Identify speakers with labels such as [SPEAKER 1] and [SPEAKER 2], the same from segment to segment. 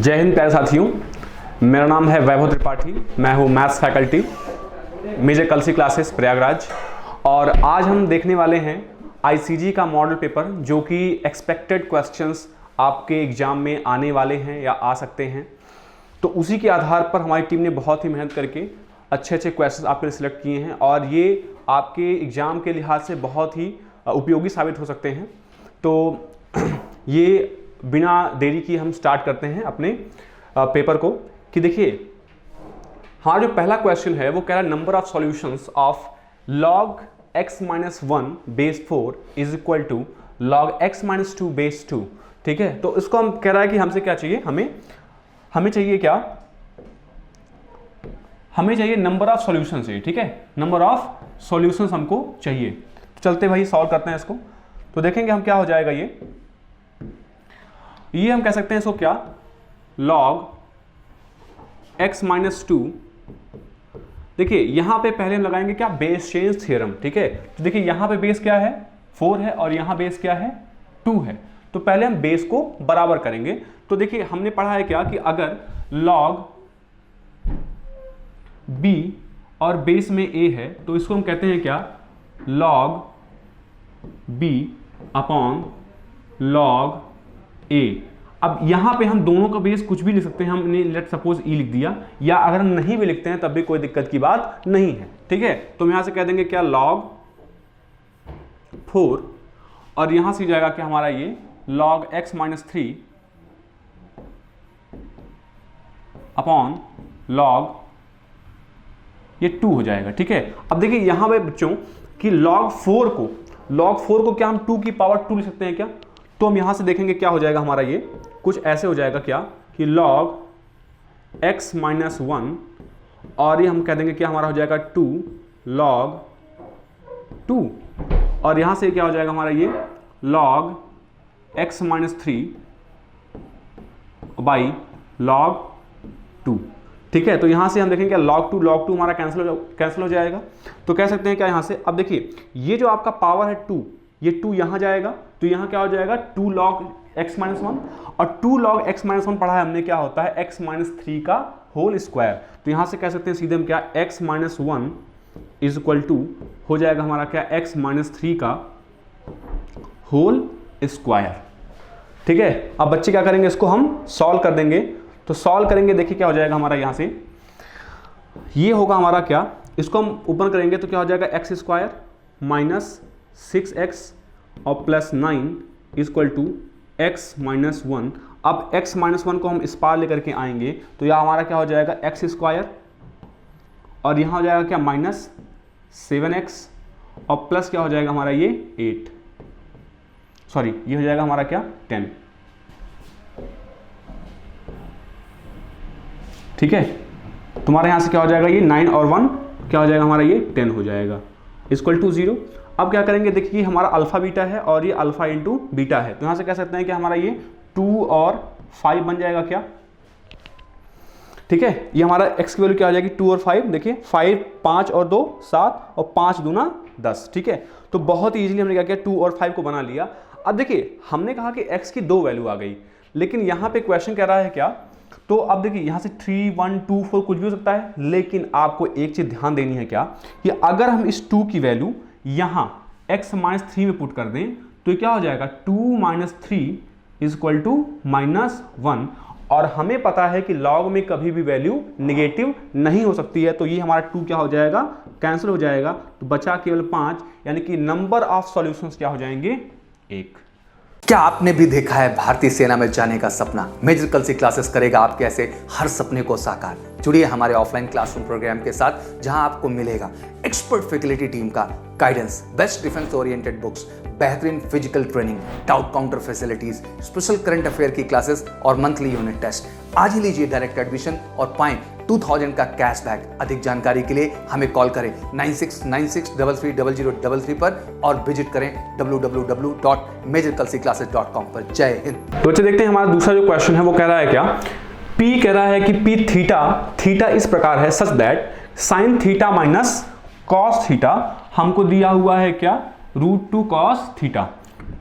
[SPEAKER 1] जय हिंद प्यारे साथियों, मेरा नाम है वैभव त्रिपाठी। मैं हूँ maths faculty, Major Kalsi classes Prayagraj. और आज हम देखने वाले हैं आईसीजी का मॉडल पेपर, जो कि एक्सपेक्टेड क्वेश्चंस आपके एग्जाम में आने वाले हैं या आ सकते हैं। तो उसी के आधार पर हमारी टीम ने बहुत ही मेहनत करके अच्छे अच्छे क्वेश्चंस आपके लिए सिलेक्ट किए हैं और ये आपके एग्जाम के लिहाज से बहुत ही उपयोगी साबित हो सकते हैं। तो ये बिना देरी की हम स्टार्ट करते हैं अपने पेपर को। कि देखिए, हमारा जो पहला क्वेश्चन है वो कह रहा है number of solutions of log x minus 1 base 4 is equal to log x minus 2 base 2। ठीक है, तो इसको हम कह रहा है कि हमसे क्या चाहिए, हमें चाहिए क्या, हमें चाहिए नंबर ऑफ सॉल्यूशन चाहिए। ठीक है, नंबर ऑफ सॉल्यूशंस हमको चाहिए। तो चलते भाई सॉल्व करते हैं इसको। तो देखेंगे हम क्या हो जाएगा। ये हम कह सकते हैं इसको क्या, log x minus 2। देखिए यहां पे पहले हम लगाएंगे क्या, बेस चेंज थ्योरम। ठीक है, तो देखिए यहां पे बेस क्या है, 4 है और यहां बेस क्या है, 2 है। तो पहले हम बेस को बराबर करेंगे। तो देखिए हमने पढ़ा है क्या कि अगर log b और बेस में a है तो इसको हम कहते हैं क्या, log b upon log a। अब यहां पे हम दोनों का बेस कुछ भी लिख सकते हैं। हमने लेट सपोज e लिख दिया, या अगर हम नहीं भी लिखते हैं तब भी कोई दिक्कत की बात नहीं है। ठीक है, तो हम यहां से कह देंगे क्या, log 4 और यहां से जाएगा क्या हमारा ये log x minus 3 upon log ये 2 हो जाएगा। ठीक है, अब देखिए यहां पे बच्चों कि log 4 को क्या हम 2 की पावर 2 लिख सकते हैं क्या। तो हम यहां से देखेंगे क्या हो जाएगा हमारा, ये कुछ ऐसे हो जाएगा क्या कि log x minus 1 और ये हम कह देंगे क्या हमारा हो जाएगा 2 log 2 और यहां से क्या हो जाएगा हमारा ये log x minus 3 by log 2। ठीक है, तो यहां से हम देखेंगे log 2 हमारा कैंसिल हो जाएगा। तो कह सकते हैं क्या यहां से, अब देखिए ये जो आपका पावर है 2, ये 2 यहां जाएगा तो यहां क्या हो जाएगा 2 log x minus 1 और 2 log x minus 1 पढ़ा है हमने क्या होता है x minus 3 का होल स्क्वायर। तो यहां से कह सकते हैं सीधे हम क्या, x minus 1 is equal to हो जाएगा हमारा क्या, x minus 3 का होल स्क्वायर। ठीक है, अब बच्चे क्या करेंगे, इसको हम सॉल्व कर देंगे। तो सॉल्व करेंगे, देखिए क्या हो जाएगा हमारा, यहां से ये होगा हमारा क्या, इसको हम ओपन करेंगे तो क्या हो जाएगा x स्क्वायर माइनस 6x और plus 9 equal to x minus 1। अब x माइनस 1 को हम इस पार लेकर के आएंगे तो यह हमारा क्या हो जाएगा x स्क्वायर और यहाँ हो जाएगा क्या माइनस 7x और प्लस क्या हो जाएगा हमारा ये 8, सॉरी ये हो जाएगा हमारा क्या 10। ठीक है, तुम्हारे यहाँ से क्या हो जाएगा ये 9 और 1 क्या हो जाएगा हमारा ये 10 हो जाएगा इक्वल टू 0। अब क्या करेंगे, देखिए हमारा अल्फा बीटा है और ये अल्फा इंटू बीटा है। तो यहां से कह सकते हैं कि हमारा ये 2 और 5 बन जाएगा क्या। ठीक है, ये हमारा x की वैल्यू क्या हो जाएगी 2 और 5। देखिए 5 और 2 7 और 5 दूना 10। ठीक है, तो बहुत ही इजीली हमने क्या किया, 2 और 5 को बना लिया। अब देखिए हमने कहा कि x की 2 वैल्यू आ गई, लेकिन यहां पे क्वेश्चन कह रहा है क्या, तो अब देखिए यहां से 3 1 2 4 कुछ भी हो सकता है, लेकिन आपको एक चीज ध्यान देनी है क्या, कि अगर हम इस 2 की वैल्यू यहां x माइनस 3 में पुट कर दें तो क्या हो जाएगा 2 minus 3 is equal to minus 1। और हमें पता है कि log में कभी भी वैल्यू नेगेटिव नहीं हो सकती है। तो ये हमारा 2 क्या हो जाएगा, कैंसिल हो जाएगा। तो बचा केवल 5, यानी कि नंबर ऑफ सॉल्यूशंस क्या हो जाएंगे 1।
[SPEAKER 2] क्या आपने भी देखा है भारतीय सेना में जाने का सपना? मेजर कलसी क्लासेस करेगा आपके ऐसे हर सपने को साकार। जुड़िए हमारे ऑफलाइन क्लासरूम प्रोग्राम के साथ, जहां आपको मिलेगा एक्सपर्ट फैकल्टी टीम का guidance, best defence oriented books, बेहतरीन physical training, doubt counter facilities, special current affair की क्लासेस और मंथली यूनिट टेस्ट। आज ही लीजिए डायरेक्ट एडमिशन और पाएं 2000 का कैशबैक। अधिक जानकारी के लिए हमें कॉल करें 9696330033 पर और विजिट करें www.majorkalsiclasses.com पर। जय हिंद।
[SPEAKER 1] तो बच्चे देखते हैं हमारा दूसरा जो क्वेश्चन है वो कह रहा है क्या, P कह रहा है कि P थीटा इस प्रकार है such that sine theta minus cos theta हमको दिया हुआ है क्या, √2 cos थीटा।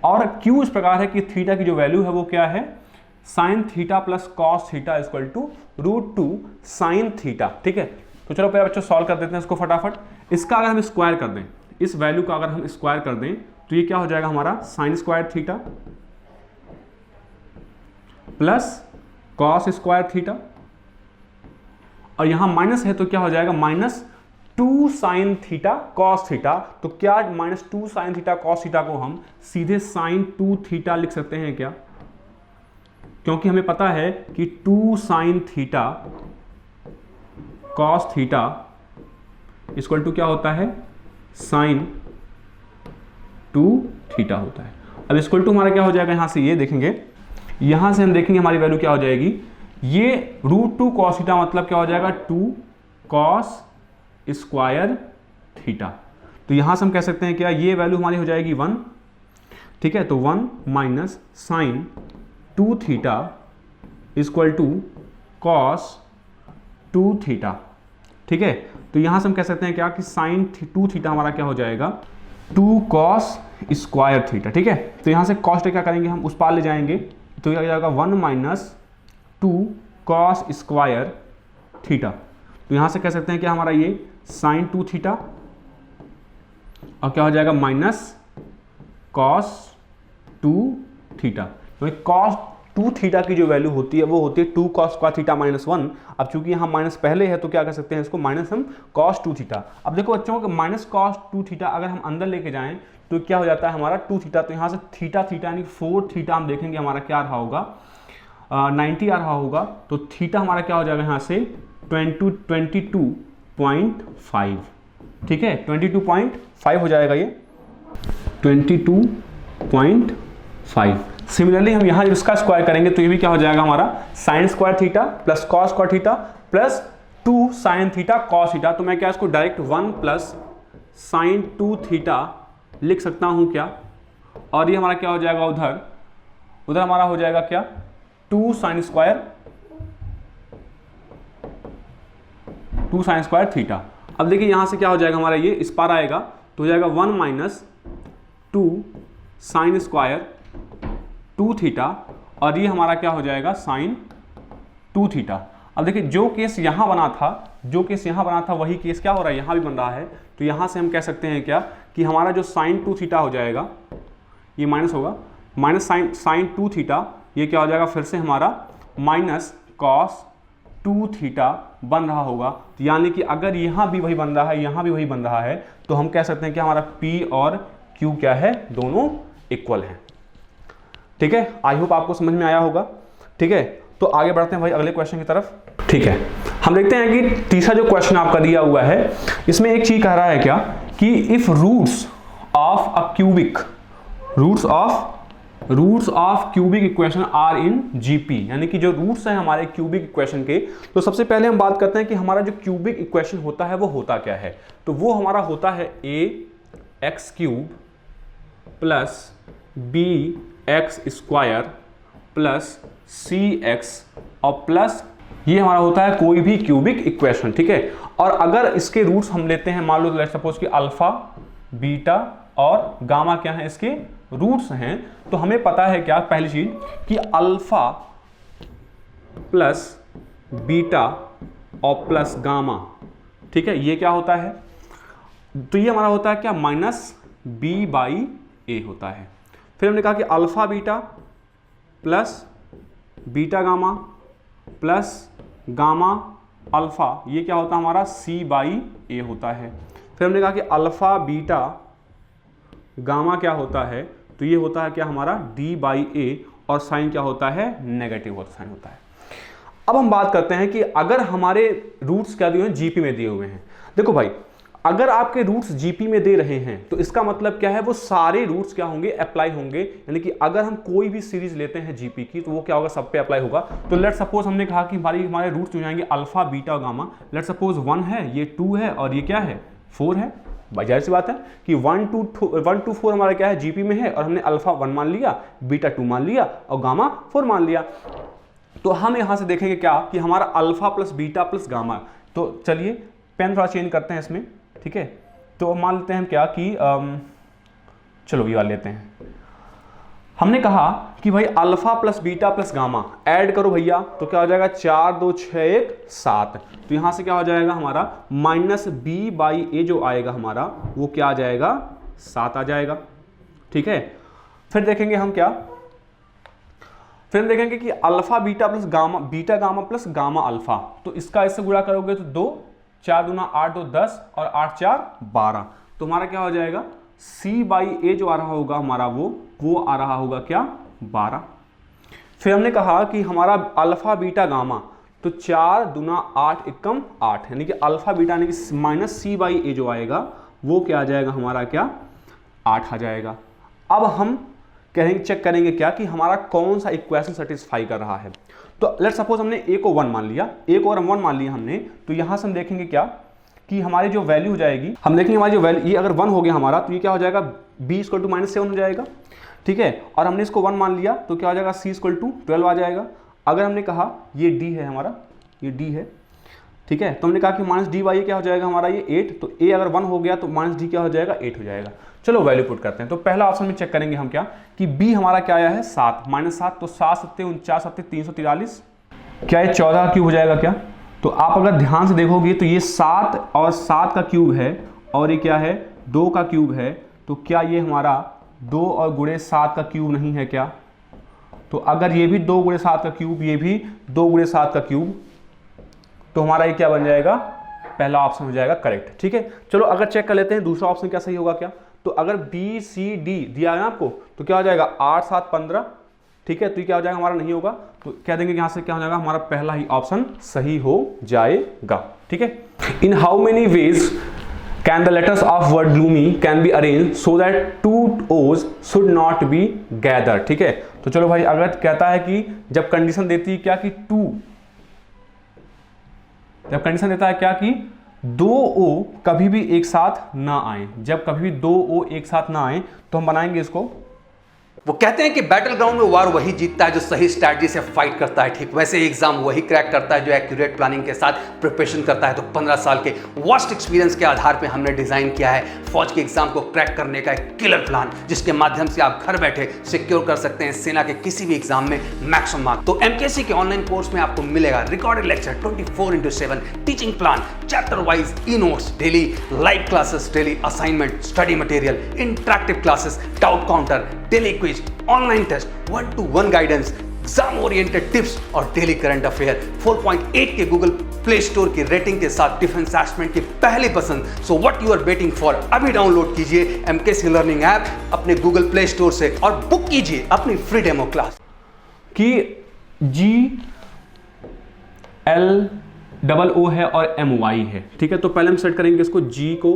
[SPEAKER 1] और Q इस प्रकार है कि थीटा की जो वैल्यू है वो क्या है sine theta plus cos theta equal to √2 sine theta. ठीक है, तो चलो पहले बच्चों सॉल्व कर देते हैं इसको फटाफट। इसका अगर हम स्क्वायर कर दें, इस वैल्यू का अगर हम स्क्वायर कर दें तो ये क्या हो जाएगा हमारा sine square theta plus cos square theta, और यहां माइनस है तो क्या हो जाएगा -2 साइन थीटा कॉस थीटा। तो क्या -2 साइन थीटा कॉस थीटा को हम सीधे साइन 2 थीटा लिख सकते हैं क्या? क्योंकि हमें पता है कि 2 sine theta cos theta equal to क्या होता है साइन 2 थीटा होता है। अब इक्वल टू हमारा क्या हो जाएगा, यहां से ये देखेंगे, यहां से हम देखेंगे हमारी वैल्यू क्या हो जाएगी, ये √2 कॉस थीटा मतलब क्या हो जाएगा 2 कॉस स्क्वायर थीटा। तो यहां से हम कह सकते हैं क्या, ये वैल्यू हमारी हो जाएगी 1। ठीक है, तो 1 minus sine 2 theta equal to cos 2 theta. ठीक है, तो यहां से हम कह सकते हैं क्या कि साइन 2 थीटा हमारा क्या हो जाएगा 2 कॉस स्क्वायर थीटा। ठीक है, तो यहां से कॉस क्या करेंगे हम उस पार ले जाएंगे, तो क्या हो जाएगा 1 माइनस 2 कॉस स्क्वायर थीटा। तो यहां से कह सकते हैं कि हमारा ये साइन 2 थीटा और क्या हो जाएगा माइनस कॉस 2 थीटा। तो कॉस 2 थीटा की जो वैल्यू होती है वो होती है 2 कॉस स्क्वायर थीटा -1। अब चूंकि यहाँ माइनस पहले है तो क्या कर सकते हैं इसको माइनस हम कॉस 2 थीटा। अब देखो बच्चों को माइनस कॉस 2 थीटा अगर हम अंदर लेके जाएं तो क्या हो जाता है हमारा 2 थीटा। तो यहाँ से थीटा थीटा यानी 4 थीटा हम देखेंगे हमारा क्या रहा होगा 90 आ रहा होगा। तो थीटा हमारा क्या हो जाएगा यहाँ से 22.5। ठीक है, 22.5 हो जाएगा ये 22.5। सिमिलरली हम यहाँ इसका स्क्वायर करेंगे तो ये भी क्या हो जाएगा हमारा sine square theta plus cos square theta plus 2 sine theta cos theta. तो मैं क्या इसको डायरेक्ट 1 प्लस साइन 2 थीटा लिख सकता हूँ क्या, और ये हमारा क्या हो जाएगा उधर हमारा हो जाएगा क्या 2 साइन स्क्वायर थीटा। अब देखिए यहां से क्या हो जाएगा हमारा ये इस पार आएगा तो हो जाएगा 1 माइनस 2 साइन स्क्वायर 2 थीटा, और ये हमारा क्या हो जाएगा साइन 2 थीटा। अब देखिए जो केस यहां बना था वही केस क्या हो रहा है यहां भी बन रहा है। तो यहां से हम कह सकते हैं क्या कि हमारा जो साइन 2 थीटा हो जाएगा ये माइनस होगा, माइनस साइन 2 थीटा, ये क्या हो जाएगा फिर से हमारा माइनस कॉस 2 थीटा बन रहा होगा। तो यानी कि अगर यहाँ भी वही बन रहा है यहाँ भी वही बन रहा है तो हम कह सकते हैं कि हमारा P और Q क्या है दोनों इक्वल हैं। ठीक है, आई होप आपको समझ में आया होगा। ठीक है, तो आगे बढ़ते हैं भाई अगले क्वेश्चन की तरफ। ठीक है, हम देखते हैं कि तीसरा जो क्वेश्चन आपका दिया हुआ है इसमें एक चीज कह रहा है क्या कि if roots of cubic equation are in GP, यानी कि जो रूट्स हैं हमारे क्यूबिक इक्वेशन के। तो सबसे पहले हम बात करते हैं कि हमारा जो क्यूबिक इक्वेशन होता है वो होता क्या है। तो वो हमारा होता है ax³ plus bx² plus cx और प्लस ये हमारा होता है कोई भी क्यूबिक इक्वेशन। ठीक है, और अगर इसके रूट्स हम लेते हैं, मान लो लेट्स सपोज कि अल्फा, बीटा और गामा क्या है इसके रूट्स हैं, तो हमें पता है क्या पहली चीज कि अल्फा प्लस बीटा और प्लस गामा, ठीक है, ये क्या होता है, तो ये हमारा होता है क्या -b/a होता है। फिर हमने कहा कि alpha beta plus beta gamma plus gamma alpha, ये क्या होता है हमारा c/a होता है। फिर हमने कहा कि अल्फा बीटा गामा क्या होता है, तो ये होता है क्या हमारा d/a, और साइन क्या होता है नेगेटिव साइन होता है। अब हम बात करते हैं कि अगर हमारे रूट्स क्या दिए हुए हैं जीपी में दिए हुए हैं। देखो भाई, अगर आपके रूट्स जीपी में दे रहे हैं तो इसका मतलब क्या है, वो सारे रूट्स क्या होंगे अप्लाई होंगे, यानी कि अगर हम कोई भी सीरीज लेते हैं जीपी की तो वो क्या होगा सब पे अप्लाई होगा। तो लेट सपोज हमने कहा कि हमारे रूट्स हो जाएंगे alpha beta gamma. Let suppose 1 है, ये 2 है और ये क्या है 4 है। भाई जाहिर सी बात है कि 1 to 4 हमारा क्या है जीपी में है, और हमने अल्फा 1 मान लिया, बीटा 2 मान लिया और गामा 4 मान लिया। तो हम यहां से देखेंगे क्या कि हमारा alpha plus beta plus gamma. तो चलिए पेन थोड़ा चेंज करते हैं इसमें, ठीक है। तो मान लेते हैं हम क्या कि चलो ये वाला लेते हैं। हमने कहा कि भाई alpha plus beta plus gamma add करो भैया, तो क्या हो जाएगा 4 2 6 1 7। तो यहां से क्या हो जाएगा हमारा माइनस बी बाई ए जो आएगा हमारा वो क्या आ जाएगा 7 आ जाएगा। ठीक है, फिर देखेंगे हम क्या, फिर हम देखेंगे कि alpha beta plus gamma, beta gamma plus gamma alpha, तो इसका इससे गुणा करोगे तो 2 4 दूना 8 2 10 और 8 4 12। तो हमारा क्या हो जाएगा सी बाई ए जो आ रहा होगा हमारा वो आ रहा होगा क्या 12। फिर हमने कहा कि हमारा अल्फा बीटा गामा, तो 4 दूना 8 एकम 8, यानी कि अल्फा बीटा यानी कि माइनस सी बाई ए जो आएगा वो क्या आ जाएगा हमारा क्या 8 आ जाएगा। अब हम कहेंगे चेक करेंगे क्या कि हमारा कौन सा इक्वेशन सेटिस्फाई कर रहा है। तो लेट्स सपोज हमने ए को 1 मान लिया, ए को 1 मान लिया हमने, तो यहां से हम देखेंगे क्या कि हमारी जो वैल्यू हो जाएगी, हम देखेंगे हमारी जो वैल्यू, ये अगर 1 हो गया हमारा तो ये क्या हो जाएगा b इक्वल टू -7 हो जाएगा। ठीक है, और हमने इसको 1 मान लिया तो क्या हो जाएगा c इक्वल टू 12 आ जाएगा। अगर हमने कहा ये d है हमारा, ये d है, ठीक है, तो हमने कहा कि माइनस डी बाई क्या हो जाएगा हमारा ये 8, तो a अगर 1 हो गया तो माइनस डी क्या हो जाएगा 8 हो जाएगा। चलो वैल्यू पुट करते हैं। तो पहला ऑप्शन में चेक करेंगे हम क्या कि b हमारा क्या आया है 7 -7, तो 7 7 49 7 343, क्या ये 14 क्यूब हो जाएगा क्या। तो आप अगर ध्यान से देखोगे तो ये 7 और 7 का क्यूब है और ये क्या है 2 का क्यूब है, तो क्या ये हमारा 2 और गुणे 7 का क्यूब नहीं है क्या। तो अगर ये भी 2 गुणे 7 का क्यूब, ये भी 2 गुणे 7 का क्यूब, तो हमारा ये क्या बन जाएगा पहला ऑप्शन हो जाएगा करेक्ट। ठीक है, चलो अगर चेक कर लेते हैं दूसरा ऑप्शन क्या सही होगा क्या। तो अगर बी सी डी दिया है ना आपको, तो क्या हो जाएगा 8 7 15, ठीक है, तो ये क्या हो जाएगा हमारा नहीं होगा, तो कह देंगे यहां से क्या हो जाएगा हमारा पहला ही ऑप्शन सही हो जाएगा। ठीक है, in how many ways can the letters of word gloomy can be arrange so that 2 ओज शुड नॉट बी गैदर। ठीक है, तो चलो भाई अगर कहता है कि जब कंडीशन देती है क्या कि 2, जब कंडीशन देता है क्या कि 2 ओ कभी भी एक साथ ना आए, जब कभी भी 2 ओ एक साथ ना आए तो हम बनाएंगे इसको।
[SPEAKER 2] वो कहते हैं कि बैटल ग्राउंड में वार वही जीतता है जो सही स्ट्रैटेजी से फाइट करता है, ठीक वैसे ही एग्जाम वही क्रैक करता है जो एक्यूरेट प्लानिंग के साथ प्रिपरेशन करता है। तो 15 साल के वास्ट एक्सपीरियंस के आधार पे हमने डिजाइन किया है फौज के एग्जाम को क्रैक करने का एक किलर प्लान, जिसके माध्यम से आप घर बैठे सिक्योर कर सकते हैं सेना के किसी भी एग्जाम में मैक्सिमम मार्क्स। तो एमकेसी के ऑनलाइन कोर्स में आपको मिलेगा recorded lecture 24/7, teaching plan, chapter wise e notes, daily live classes, daily assignment, study material, interactive classes, doubt counter, daily quiz, online test, 1-to-1 guidance, exam oriented tips और daily current affair. 4.8 के Google Play Store की rating के साथ defence aspirant की पहली पसंद। So what you are waiting for, अभी download कीजिए एमकेसी लर्निंग ऐप अपने गूगल प्ले स्टोर से और बुक कीजिए अपनी फ्री डेमो क्लास।
[SPEAKER 1] कि GLOO है और MY है। ठीक है, तो पहले हम सेट करेंगे इसको G को,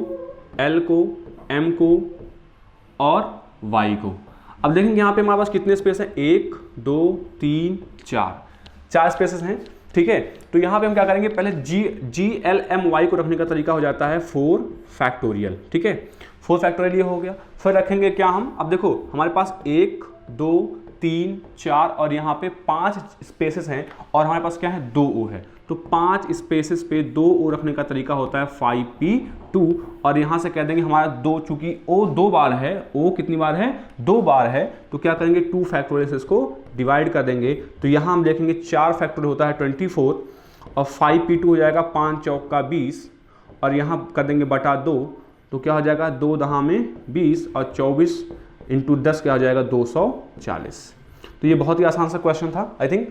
[SPEAKER 1] L को, M को और Y को। अब देखेंगे यहाँ पे हमारे पास कितने स्पेस हैं, 1 2 3 4 स्पेसेस हैं। ठीक है, तो यहाँ पे हम क्या करेंगे पहले GLMY को रखने का तरीका हो जाता है 4 फैक्टोरियल। ठीक है, 4 फैक्टोरियल ये हो गया। फिर रखेंगे क्या हम, अब देखो हमारे पास 1 2 3 4 और यहाँ पे 5 स्पेसेस हैं और हमारे पास क्या है 2 O है, तो 5 स्पेसेस पे 2 O रखने का तरीका होता है 5P2 और यहाँ से कह देंगे हमारा 2, चूंकि O 2 बार है, O कितनी बार है 2 बार है, तो क्या करेंगे 2 फैक्टोरियल से इसको डिवाइड कर देंगे। तो यहाँ हम देखेंगे 4 फैक्टोरियल होता है 24 और 5P2 हो जाएगा 5 चौका 20 और यहाँ कर देंगे बटा 2, तो क्या हो जाएगा 2 दहा में 20 और 24 इंटू 10 क्या हो जाएगा 240। तो ये बहुत ही आसान सा क्वेश्चन था आई थिंक।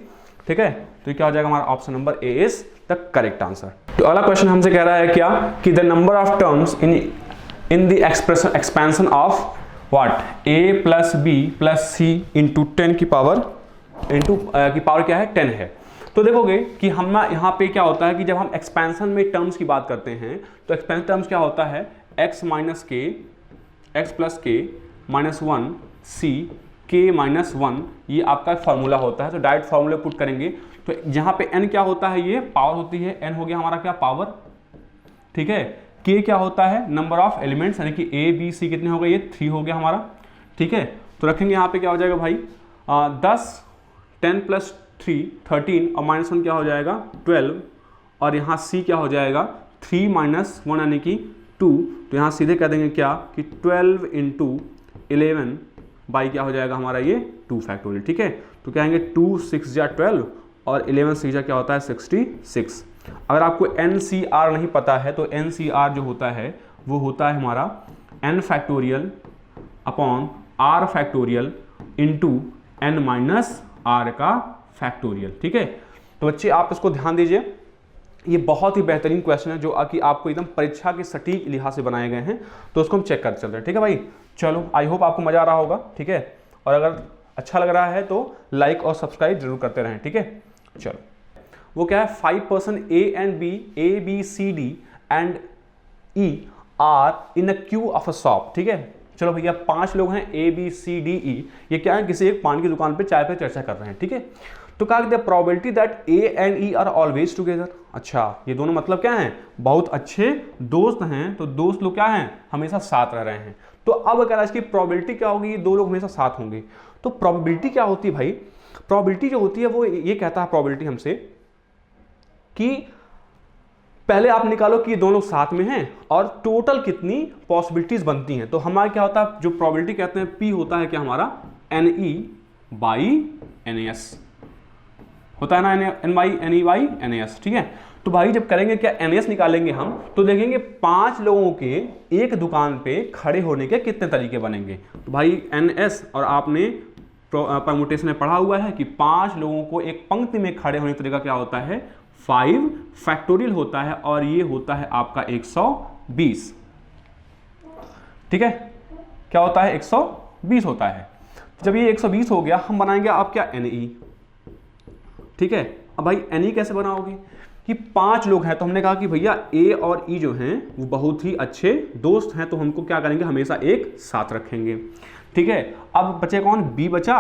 [SPEAKER 1] ठीक है, तो ये क्या हो जाएगा हमारा option number A is the correct answer. तो अगला क्वेश्चन हमसे कह रहा है क्या कि the number of terms in the expansion of what a plus b plus c into 10 की पावर क्या है 10 है। तो देखोगे कि हम यहाँ पे क्या होता है कि जब हम एक्सपेंशन में टर्म्स की बात करते हैं तो एक्सपेंशन टर्म्स क्या होता है x माइनस के, x प्लस के माइनस 1 c k माइनस 1, ये आपका फॉर्मूला होता है। तो डायरेक्ट फॉर्मूला पुट करेंगे तो यहाँ पे n क्या होता है, ये पावर होती है, n हो गया हमारा क्या पावर। ठीक है, k क्या होता है नंबर ऑफ एलिमेंट्स, यानी कि a b c कितने हो गए, ये 3 हो गया हमारा। ठीक है, तो रखेंगे यहाँ पे क्या हो जाएगा भाई 10 10 प्लस 3 13 और माइनस 1 क्या हो जाएगा 12 और यहाँ c क्या हो जाएगा 3 माइनस 1 यानी कि 2। तो यहाँ सीधे कह देंगे क्या कि 12 इंटू 11 बाई क्या हो जाएगा हमारा ये 2 फैक्टोरियल। ठीक है, तो क्या आएंगे 2 6 जा 12 और 11 6 जा क्या होता है 66। अगर आपको NCR नहीं पता है तो NCR जो होता है वो होता है हमारा n factorial upon r factorial into n minus r का फैक्टोरियल। ठीक है, तो बच्चे आप इसको ध्यान दीजिए, ये बहुत ही बेहतरीन क्वेश्चन है जो कि आपको एकदम परीक्षा के सटीक लिहाज से बनाए गए हैं, तो उसको हम चेक करते चल रहे हैं। ठीक है भाई, चलो आई होप आपको मजा आ रहा होगा। ठीक है, और अगर अच्छा लग रहा है तो लाइक और सब्सक्राइब जरूर करते रहें। ठीक है, चलो वो क्या है 5 person A B C D and E are in a queue of a shop. ठीक है, चलो भैया 5 लोग हैं A B C D E, ये क्या है किसी एक पान की दुकान पे चाय पे चर्चा कर रहे हैं। ठीक है, तो कहा the probability that A and E are always together. अच्छा, ये दोनों मतलब क्या हैं, बहुत अच्छे दोस्त हैं, तो दोस्त लोग क्या हैं हमेशा साथ रह रहे हैं। तो अब अगर इसकी प्रोबेबिलिटी क्या होगी, ये 2 लोग हमेशा साथ होंगे। तो प्रोबेबिलिटी क्या होती है भाई, प्रोबेबिलिटी जो होती है वो ये कहता है प्रोबेबिलिटी हमसे कि पहले आप निकालो कि ये दोनों साथ में हैं और टोटल कितनी पॉसिबिलिटीज बनती हैं। तो हमारा क्या होता है, जो प्रोबेबिलिटी कहते हैं P होता है क्या हमारा NE बाई NAS होता है ना, NE बाई NAS। ठीक है, तो भाई जब करेंगे क्या NAS निकालेंगे हम, तो देखेंगे 5 लोगों के एक दुकान पे खड़े होने के कितने तरीके बनेंगे। तो भाई NS और आपने परमुटेशन में पढ़ा हुआ है कि 5 लोगों को एक पंक्ति में खड़े होने का तरीका क्या होता है 5 फैक्टोरियल होता है, और ये होता है आपका 120। ठीक है, क्या होता है 120 होता है। जब ये 120 हो गया, हम बनाएंगे आप क्या NE। ठीक है, अब भाई NE कैसे बनाओगे कि 5 लोग हैं, तो हमने कहा कि भैया A और E जो हैं वो बहुत ही अच्छे दोस्त हैं, तो हमको क्या करेंगे हमेशा एक साथ रखेंगे। ठीक है, अब बचे कौन, B बचा,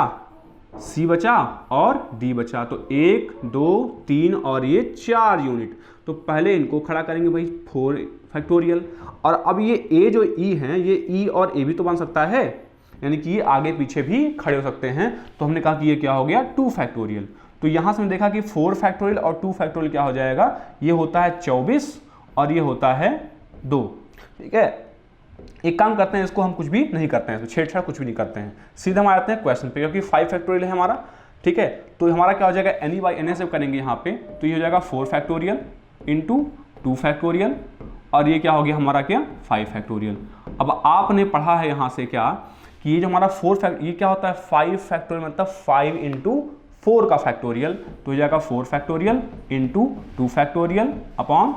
[SPEAKER 1] C बचा और D बचा, तो 1 2 3 और ये 4 यूनिट। तो पहले इनको खड़ा करेंगे भाई 4 फैक्टोरियल, और अब ये A जो E हैं, ये E और A भी तो बन सकता है, यानी कि ये आगे पीछे भी खड़े हो सकते हैं। तो हमने कहा कि ये क्या हो गया 2 फैक्टोरियल। तो यहां से हमने देखा कि 4 फैक्टोरियल और 2 फैक्टोरियल क्या हो जाएगा, ये होता है 24 और ये होता है 2। ठीक है, एक काम करते हैं, इसको हम कुछ भी नहीं करते हैं, तो छेड़छाड़ कुछ भी नहीं करते हैं, सीधा हम आते हैं क्वेश्चन पे, क्योंकि 5 फैक्टोरियल है हमारा। ठीक है, तो हमारा क्या हो जाएगा NE बाई NS जब करेंगे यहाँ पे, तो ये हो जाएगा 4 फैक्टोरियल इंटू 2 फैक्टोरियल, और ये क्या हो गया हमारा क्या 5 फैक्टोरियल। अब आपने पढ़ा है यहाँ से क्या कि ये जो हमारा 4 ये क्या होता है 5 फैक्टोरियल, मतलब 5 इंटू 4 का फैक्टोरियल, तो हो जाएगा 4 factorial into 2 factorial upon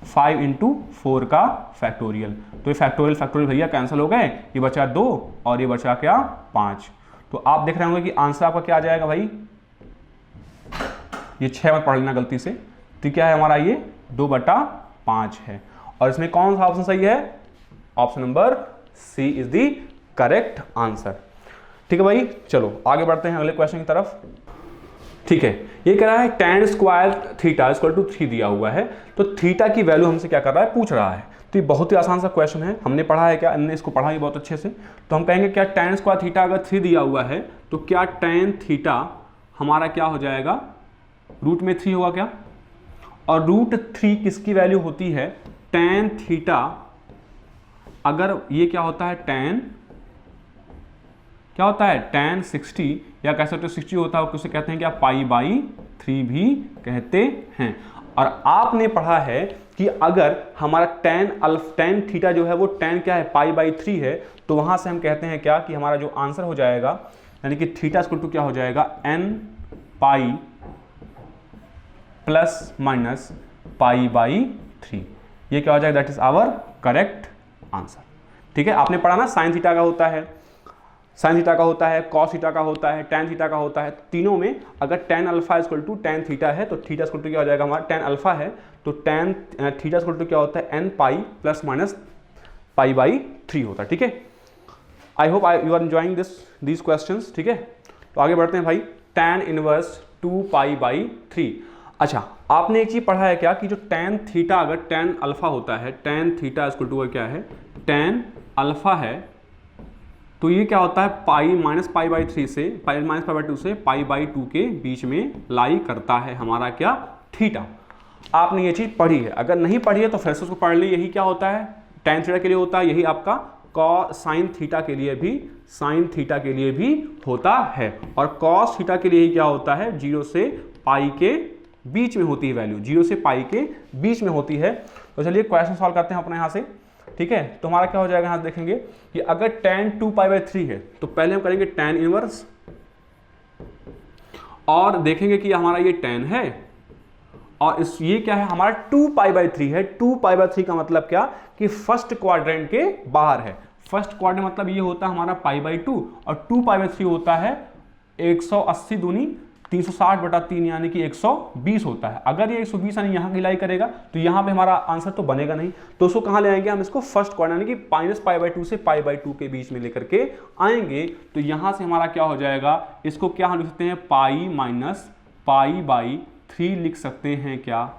[SPEAKER 1] 5 into 4 का फैक्टोरियल। तो ये फैक्टोरियल फैक्टोरियल भैया कैंसिल हो गए, ये बचा 2 और ये बचा क्या 5। तो आप देख रहे होंगे कि आंसर आपका क्या आ जाएगा भाई, ये 6 मत पढ़ लेना गलती से। तो क्या है हमारा ये 2/5 है, और इसमें कौन सा ऑप्शन सही है, option number C is the correct answer. ठीक है भाई, चलो आगे बढ़ते हैं अगले क्वेश्चन की तरफ। ठीक है, ये कह रहा है tan square theta equal to 3 दिया हुआ है, तो थीटा की वैल्यू हमसे क्या कर रहा है पूछ रहा है। तो ये बहुत ही आसान सा क्वेश्चन है, हमने पढ़ा है क्या, हमने इसको पढ़ा ही बहुत अच्छे से। तो हम कहेंगे क्या tan स्क्वायर थीटा अगर 3 दिया हुआ है, तो क्या tan थीटा हमारा क्या हो जाएगा, रूट में 3 होगा क्या, और √3 किसकी वैल्यू होती है, tan थीटा अगर ये क्या होता है tan क्या होता है tan 60, या कह सकते हो 60 होता है, उसे कहते हैं क्या π/3 भी कहते हैं। और आपने पढ़ा है कि अगर हमारा tan थीटा जो है वो tan क्या है π/3 है, तो वहां से हम कहते हैं क्या कि हमारा जो आंसर हो जाएगा, यानी कि थीटा इक्वल टू क्या हो जाएगा n पाई प्लस माइनस π/3। ये क्या हो जाएगा, that is our correct answer. ठीक है, आपने पढ़ा ना साइन थीटा का होता है, साइन थीटा का होता है, कॉस थीटा का होता है, टैन थीटा का होता है। तीनों में अगर tan alpha equal to tan theta है, तो थीटा इक्वल टू क्या हो जाएगा हमारा, टैन अल्फा है तो टैन थीटा इक्वल टू क्या होता है n पाई प्लस माइनस π/3 होता है। ठीक है, I hope you are enjoying these questions. ठीक है, तो आगे बढ़ते हैं भाई, टैन इनवर्स 2π/3। अच्छा, आपने एक चीज पढ़ा है क्या कि जो टैन थीटा अगर टैन अल्फा होता है, टैन थीटा इक्वल टू क्या है, टैन अल्फा है, तो ये क्या होता है माइनस π/3 से -π/2 से π/2 के बीच में लाई करता है हमारा क्या थीटा। आपने ये चीज पढ़ी है, अगर नहीं पढ़ी है तो फिर से उसको पढ़ ली। यही क्या होता है टैन थीटा के लिए होता है, यही आपका साइन थीटा के लिए भी होता है। और कॉस थीटा के लिए ही क्या होता है, 0 से पाई के बीच में होती है वैल्यू, 0 से पाई के बीच में होती है। तो चलिए क्वेश्चन सॉल्व करते हैं अपने यहाँ से, ठीक है। तो हमारा क्या हो जाएगा, यहाँ देखेंगे कि अगर tan 2π/3 है तो पहले हम करेंगे tan इनवर्स, और देखेंगे कि हमारा ये tan है और ये क्या है, हमारा 2π/3 है। 2π/3 का मतलब क्या कि फर्स्ट क्वाड्रेंट के बाहर है। फर्स्ट क्वाड्रेंट मतलब ये होता है हमारा π/2 और 2π/3 होता है 180 दूनी 360/3 यानी कि 120 होता है। अगर ये 120 यानी यहाँ की लाई करेगा तो यहाँ पे हमारा आंसर तो बनेगा नहीं, तो उसको कहाँ ले आएंगे हम, इसको फर्स्ट क्वाड्रेंट यानी कि -π/2 से π/2 के बीच में लेकर के आएंगे। तो यहाँ से हमारा क्या हो जाएगा, इसको क्या हम लिख सकते हैं, π-π/3 लिख सकते हैं क्या,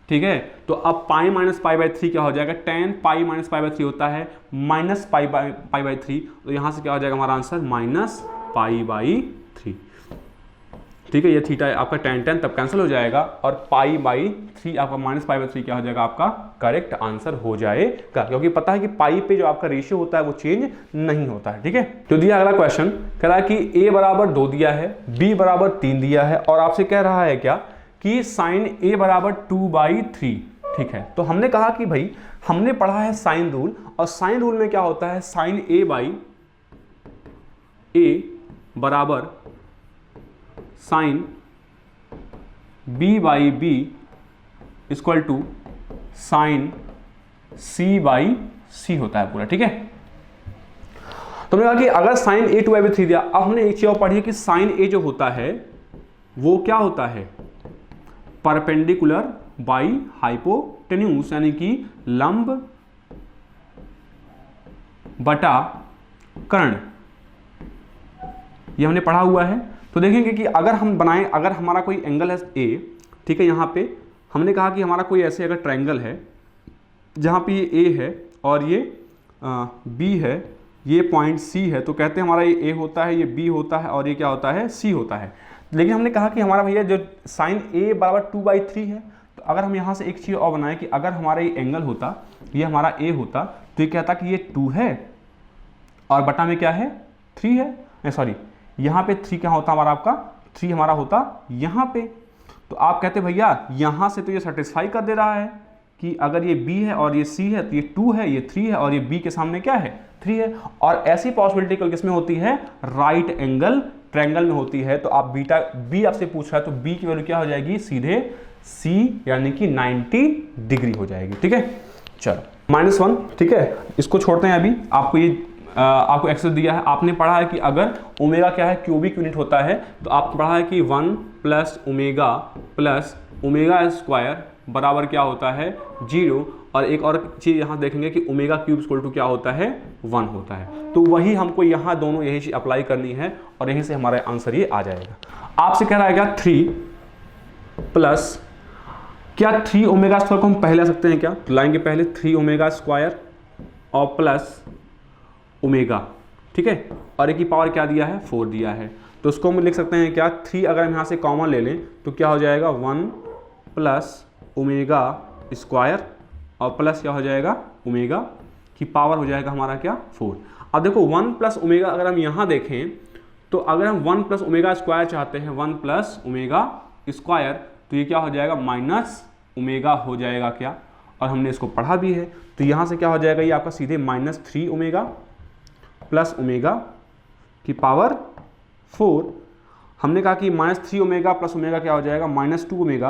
[SPEAKER 1] ठीक है। तो अब π-π/3 क्या हो जाएगा, tan π-π/3 होता है -π/3, तो यहाँ से क्या हो जाएगा हमारा आंसर -π/3, ठीक है। ये थीटा आपका tan तब कैंसिल हो जाएगा और π/3 आपका -π/3 क्या हो जाएगा, आपका करेक्ट आंसर हो जाएगा, क्योंकि पता है कि पाई पे जो आपका रेशियो होता है वो चेंज नहीं होता है, ठीक है। तो दिया अगला क्वेश्चन, कह रहा है कि a बराबर 2 दिया है, b बराबर 3 दिया है और आपसे कह रहा है क्या कि साइन a बराबर 2/3, ठीक है। तो हमने कहा कि भाई हमने पढ़ा है साइन रूल, और साइन रूल में क्या होता है, साइन a बराबर sine b/b equal to sine c/c होता है पूरा, ठीक है। तो हमने कहा कि अगर साइन a 2/3 दिया, अब हमने एक चीज और पढ़ी है कि साइन a जो होता है वो क्या होता है, परपेंडिकुलर बाई हाइपोटेन्यूज यानी कि लंब बटा कर्ण, ये हमने पढ़ा हुआ है। तो देखेंगे कि अगर हम बनाएं, अगर हमारा कोई एंगल है a, ठीक है, यहाँ पे हमने कहा कि हमारा कोई ऐसे अगर ट्रायंगल है जहाँ पे ये a है और ये b है, ये पॉइंट c है, तो कहते हैं हमारा ये a होता है, ये b होता है और ये क्या होता है, c होता है। लेकिन हमने कहा कि हमारा भैया जो साइन a बराबर 2/3 है, तो अगर हम यहाँ से एक चीज़ और बनाएं कि अगर हमारा ये एंगल होता, ये हमारा a होता, तो ये कहता कि ये 2 है और बटा में क्या है, 3 है, सॉरी यहाँ पे 3 क्या होता हमारा, आपका 3 हमारा होता यहाँ पे। तो आप कहते भैया यहाँ से तो ये सेटिस्फाई कर दे रहा है कि अगर ये b है और ये c है तो ये 2 है, ये 3 है और ये b के सामने क्या है, 3 है। और ऐसी पॉसिबिलिटी किसमें होती है, राइट एंगल ट्रायंगल में होती है। तो आप बीटा b आपसे पूछ रहा है तो b की वैल्यू क्या हो जाएगी, सीधे c यानी कि 90 डिग्री हो जाएगी, ठीक है। चलो -1, ठीक है, इसको छोड़ते हैं अभी। आपको ये आपको एक्सरसाइज दिया है, आपने पढ़ा है कि अगर ओमेगा क्या है, क्यूबिक यूनिट होता है, तो आपको पढ़ा है कि 1 + ओमेगा स्क्वायर बराबर क्या होता है, 0। और एक और चीज़ यहाँ देखेंगे कि ओमेगा क्यूब इक्वल टू क्या होता है, 1 होता है। तो वही हमको यहाँ दोनों यही चीज़ अप्लाई करनी है और यहीं से हमारा आंसर ये आ जाएगा। आपसे कह रहा है क्या 3 प्लस, क्या 3 ओमेगा स्क्वायर को हम पहले ला सकते हैं क्या, तो लाएंगे पहले 3 ओमेगा स्क्वायर और प्लस ओमेगा, ठीक है, और एक की पावर क्या दिया है, 4 दिया है। तो उसको हम लिख सकते हैं क्या, 3 अगर हम यहाँ से कॉमन ले लें तो क्या हो जाएगा, 1 प्लस ओमेगा स्क्वायर और प्लस क्या हो जाएगा, ओमेगा की पावर हो जाएगा हमारा क्या, 4। अब देखो 1 प्लस ओमेगा अगर हम यहाँ देखें तो अगर हम 1 प्लस ओमेगा स्क्वायर चाहते हैं, 1 प्लस ओमेगा स्क्वायर, तो ये क्या हो जाएगा, माइनस ओमेगा हो जाएगा क्या, और हमने इसको पढ़ा भी है। तो यहाँ से क्या हो जाएगा, ये आपका सीधे -3 ओमेगा प्लस ओमेगा की पावर 4। हमने कहा कि -3 ओमेगा प्लस ओमेगा क्या हो जाएगा, -2 ओमेगा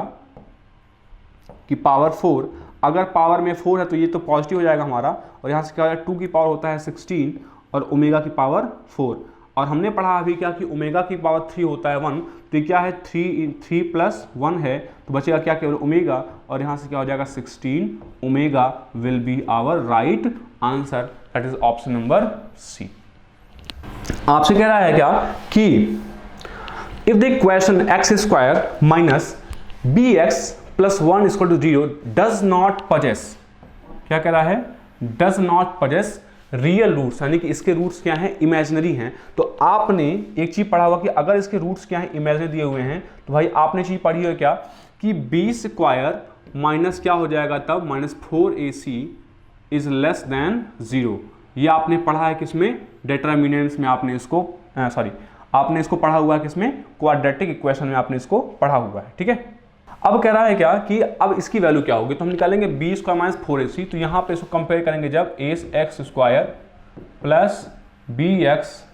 [SPEAKER 1] की पावर 4। अगर पावर में 4 है तो ये तो पॉजिटिव हो जाएगा हमारा, और यहाँ से क्या हो जाएगा, 2 की पावर होता है 16 और ओमेगा की पावर 4। और हमने पढ़ा अभी क्या कि ओमेगा की पावर 3 होता है 1, तो ये क्या है, 3 प्लस 1 है, तो बचेगा क्या, केवल ओमेगा, और यहाँ से क्या हो जाएगा 16 omega will be our right answer, that is option number C. आपसे कह रहा है क्या कि if the equation x square minus bx plus 1 equal to 0 does not possess, क्या कह रहा है, does not possess real roots, यानी कि इसके रूट्स क्या हैं, इमेजिनरी हैं। तो आपने एक चीज पढ़ा हुआ कि अगर इसके रूट्स क्या हैं, इमेजिनरी दिए हुए हैं, तो भाई आपने चीज पढ़ी है क्या कि b स्क्वायर माइनस क्या हो जाएगा तब, -4ac इज लेस देन 0, ये आपने पढ़ा है किसमें, डिटरमिनेंट्स में आपने इसको आपने इसको पढ़ा हुआ है किसमें, क्वाड्रेटिक इक्वेशन में आपने इसको पढ़ा हुआ है, ठीक है। अब कह रहा है क्या कि अब इसकी वैल्यू क्या होगी, तो हम निकालेंगे बी स्क्वायर माइनस 4ac, तो यहाँ पे इसको कंपेयर करेंगे जब x square plus b x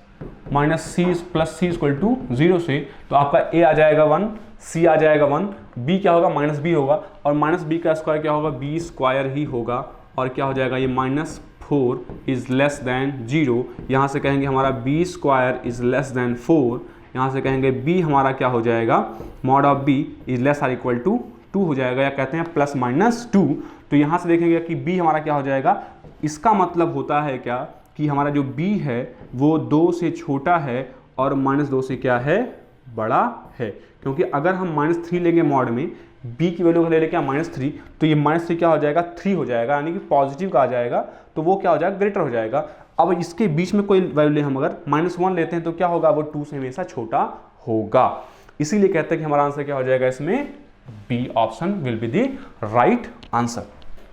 [SPEAKER 1] minus c plus c equal to 0 से, तो आपका ए आ जाएगा 1, सी आ जाएगा 1, बी क्या होगा माइनस बी होगा, और माइनस बी का स्क्वायर क्या होगा, बी स्क्वायर ही होगा, और क्या हो जाएगा ये -4 इज लेस देन 0, यहाँ से कहेंगे हमारा b square is less than 4, यहाँ से कहेंगे b हमारा क्या हो जाएगा, mod of b is less or equal to 2 हो जाएगा, या कहते हैं +-2। तो यहाँ से देखेंगे कि b हमारा क्या हो जाएगा, इसका मतलब होता है क्या कि हमारा जो b है वो 2 से छोटा है और -2 से क्या है, बड़ा है। क्योंकि अगर हम -3 लेंगे मॉड में, b की वैल्यू ले लेके -3, तो ये -3 क्या हो जाएगा, 3 हो जाएगा, यानी कि पॉजिटिव का आ जाएगा, तो वो क्या हो जाएगा, ग्रेटर हो जाएगा। अब इसके बीच में कोई वैल्यू ले, हम अगर -1 लेते हैं तो क्या होगा, वो 2 से हमेशा छोटा होगा। इसीलिए कहते हैं कि हमारा आंसर क्या हो जाएगा इसमें, b option will be the right answer,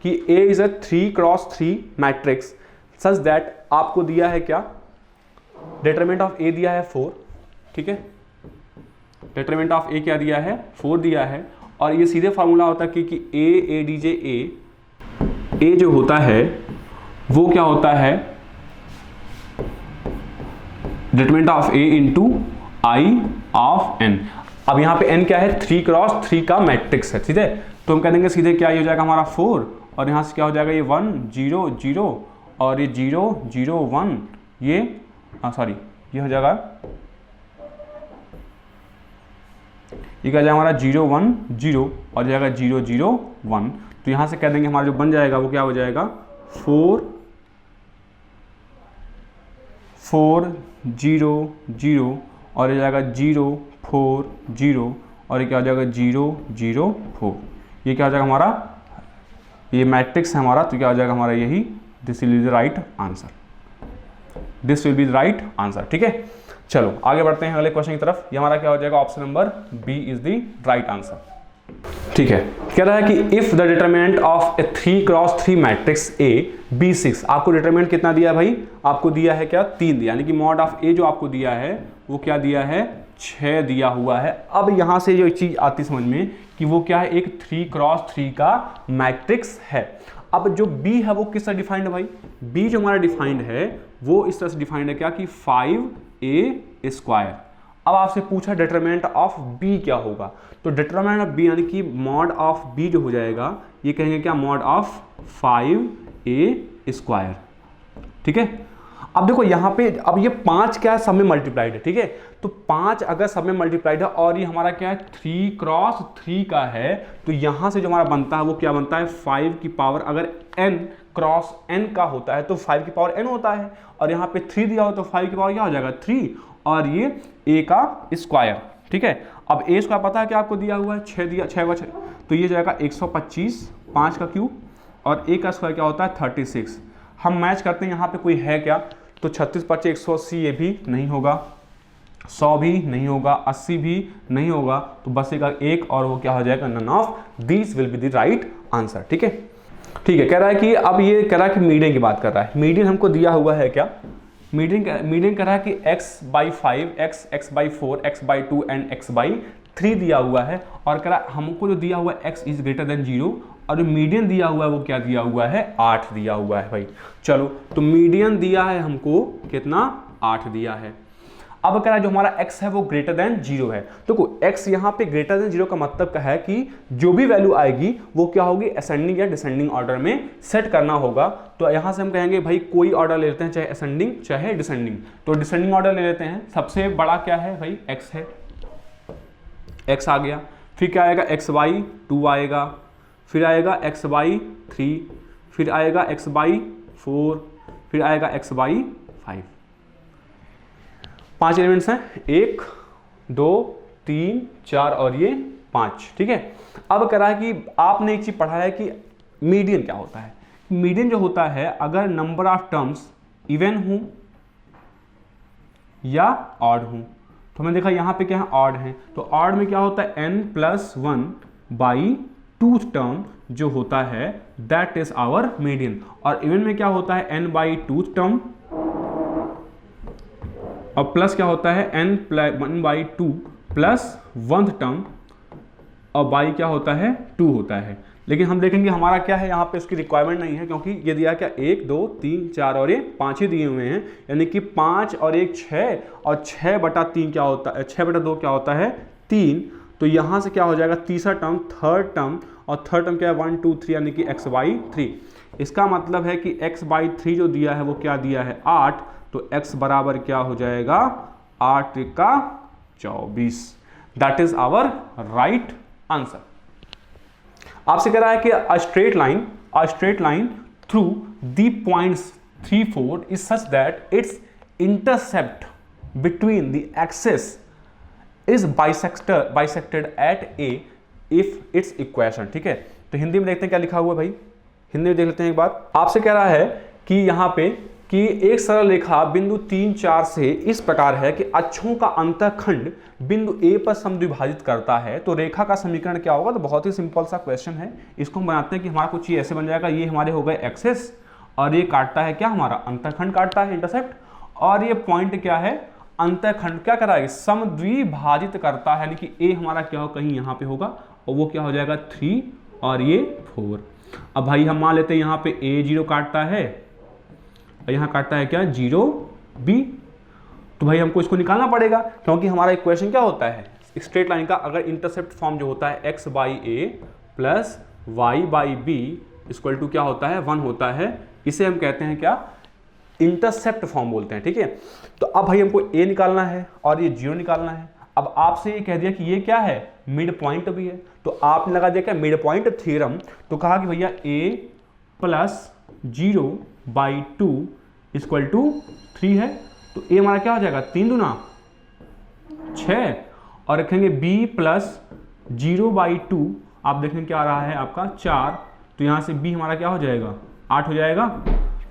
[SPEAKER 1] कि A is a 3x3 matrix such that आपको दिया है क्या, डिटरमिनेंट ऑफ A दिया है 4, ठीक है, डिटरमिनेंट ऑफ A क्या दिया है, 4 दिया है, और ये सीधे फार्मूला होता है कि A dj A जो होता है वो क्या होता है, determinant of A into I of n। अब यहाँ पे n क्या है, 3x3 का मैट्रिक्स है, ठीक है, तो हम कह देंगे सीधे क्या हो जाएगा हमारा 4, और यहाँ से क्या हो जाएगा ये 1 0 0, और ये 0 0 1, ये ये हो जाएगा, ये क्या जाएगा हमारा 0 1 0, और जाएगा 0 0 1, तो यहाँ से कह देंगे हमारा जो बन जाएगा वो क्या हो जाएगा, 4 0 0, और ये जाएगा 0 4 0, और ये क्या हो जाएगा 0 0 4, ये क्या हो जाएगा हमारा, ये मैट्रिक्स है हमारा, तो क्या हो जाएगा हमारा यही, this will be the right answer, this will be the right answer, ठीक है। चलो आगे बढ़ते हैं अगले क्वेश्चन की तरफ। ये हमारा क्या हो जाएगा, option number b is the right answer, ठीक है। कह रहा है कि if the determinant of a 3x3 matrix A B6, आपको डिटरमिनेंट कितना दिया है भाई, आपको दिया है क्या, 3 दिया, यानी कि मॉड ऑफ A जो आपको दिया है वो क्या दिया है, 6 दिया हुआ है। अब यहां से जो चीज आती समझ में कि वो क्या है, एक 3x3 का मैट्रिक्स है। अब जो B है वो किस तरह डिफाइंड है भाई, B जो हमारा डिफाइंड है वो इस तरह से डिफाइंड है क्या, कि 5a स्क्वायर। अब आपसे पूछा डिटरमिनेंट ऑफ B क्या होगा, तो डिटरमिनेंट ऑफ B यानी कि मॉड ऑफ B जो हो जाएगा, ये कहेंगे क्या, मॉड ऑफ 5a स्क्वायर, ठीक है। अब देखो यहाँ पे, अब ये 5 क्या है, सब में मल्टीप्लाइड है, ठीक है, तो 5 अगर सब में मल्टीप्लाइड है और ये हमारा क्या है 3x3 का है, तो यहाँ से जो हमारा बनता है वो क्या बनता है, 5 की पावर, अगर n क्रॉस n का होता है तो 5 की पावर n होता है, और यहाँ पे 3 दिया हो तो 5 की पावर क्या हो जाएगा 3, और ये a का स्क्वायर, ठीक है। अब a स्क्वायर पता है क्या आपको दिया हुआ है, 6 दिया, 6 का 6, तो ये जाएगा 125, 5 का क्यूब, और a का स्क्वायर क्या होता है 36। हम मैच करते हैं यहाँ पे कोई है क्या, तो 36 × 180 ये भी नहीं होगा, 100 भी नहीं होगा, 80 भी नहीं होगा, तो बचेगा 1, और वो क्या हो जाएगा, none of these will be the right answer, ठीक है। ठीक है, कह रहा है कि अब ये कह रहा है कि मीडियन की बात कर रहा है, मीडियन हमको दिया हुआ है क्या, मीडियन कह रहा है कि x/5, x/4, x/2 and x/3 दिया हुआ है, और कह रहा है हमको जो दिया हुआ है x इज ग्रेटर देन 0, और जो मीडियन दिया हुआ है वो क्या दिया हुआ है, 8 दिया हुआ है भाई। चलो, तो मीडियन दिया है हमको कितना, 8 दिया है। अब कह रहा है जो हमारा x है वो ग्रेटर देन 0 है, तो x यहाँ पे ग्रेटर देन 0 का मतलब क्या है कि जो भी वैल्यू आएगी वो क्या होगी, असेंडिंग या डिसेंडिंग ऑर्डर में सेट करना होगा। तो यहाँ से हम कहेंगे भाई कोई ऑर्डर ले लेते हैं, चाहे असेंडिंग चाहे डिसेंडिंग, तो डिसेंडिंग ऑर्डर ले लेते हैं। सबसे बड़ा क्या है भाई, x है, x आ गया, फिर क्या आएगा x/2 आएगा, फिर आएगा x/3, फिर आएगा x/4, फिर आएगा x/5। 5 एलिमेंट्स हैं, 1 2 3 4 और ये 5, ठीक है। अब कह रहा है कि आपने एक चीज पढ़ा है कि मीडियन क्या होता है। मीडियन जो होता है, अगर नंबर ऑफ टर्म्स इवन हो या ऑड हो, तो हमने देखा यहाँ पे क्या है, ऑड है, तो ऑड में क्या होता है n+1/2 टूथ टर्म जो होता है दैट इज आवर मीडियन। और इवन में क्या होता है n बाई टूथ टर्म और प्लस क्या होता है n 1/2 प्लस 1th टर्म और बाई क्या होता है 2 होता है। लेकिन हम देखेंगे हमारा क्या है यहाँ पे इसकी रिक्वायरमेंट नहीं है, क्योंकि ये दिया क्या 1 2 3 4 और ये 5 ही दिए हुए हैं, यानी कि 5 और 1 6 और 6/3 क्या होता है 6/2 क्या होता है 3। तो यहाँ से क्या हो जाएगा तीसरा टर्म थर्ड टर्म, और थर्ड टर्म क्या है 1 2 3 यानी कि x/3। इसका मतलब है कि x/3 जो दिया है वो क्या दिया है 8, तो x बराबर क्या हो जाएगा 8 का 24। That is our right answer. आपसे कह रहा है कि a straight line through the points 3 4 is such that its intercept between the axis is bisected at A if its equation। ठीक है, तो हिंदी में देखते हैं क्या लिखा हुआ है भाई, हिंदी में देख लेते हैं एक बार। आपसे कह रहा है कि यहाँ पे कि एक सरल रेखा बिंदु 3 4 से इस प्रकार है कि अक्षों का अंतःखंड बिंदु A पर समद्विभाजित करता है, तो रेखा का समीकरण क्या होगा। तो बहुत ही सिंपल सा क्वेश्चन है, इसको हम बनाते हैं कि हमारा कुछ ऐसे बन जाएगा। ये हमारे हो गए एक्सेस और ये काटता है क्या हमारा अंतःखंड काटता है इंटरसेप्ट, और ये पॉइंट क्या है अंतःखंड क्या कराएगा समद्विभाजित करता है, यानी कि A हमारा क्या हो कहीं यहाँ पे होगा और वो क्या हो जाएगा 3 और ये 4। अब भाई हम मान लेते हैं यहाँ पे A0 काटता है और यहाँ काटता है क्या 0B, तो भाई हमको इसको निकालना पड़ेगा, क्योंकि हमारा इक्वेशन क्या होता है स्ट्रेट लाइन का अगर इंटरसेप्ट फॉर्म जो होता है x/a plus y/b equal to क्या होता है 1 होता है, इसे हम कहते हैं क्या इंटरसेप्ट फॉर्म बोलते हैं। ठीक है, तो अब भाई हमको a निकालना है और ये 0 निकालना है। अब आपसे ये कह दिया कि ये क्या है मिड पॉइंट भी है, तो आपने लगा दिया क्या मिड पॉइंट थ्योरम, तो कहा कि भैया a प्लस 0/2 इक्वल टू 3 है, तो a हमारा क्या हो जाएगा 3 दूना 6 और रखेंगे b प्लस 0/2 आप देखेंगे क्या आ रहा है आपका 4, तो यहाँ से b हमारा क्या हो जाएगा 8 हो जाएगा।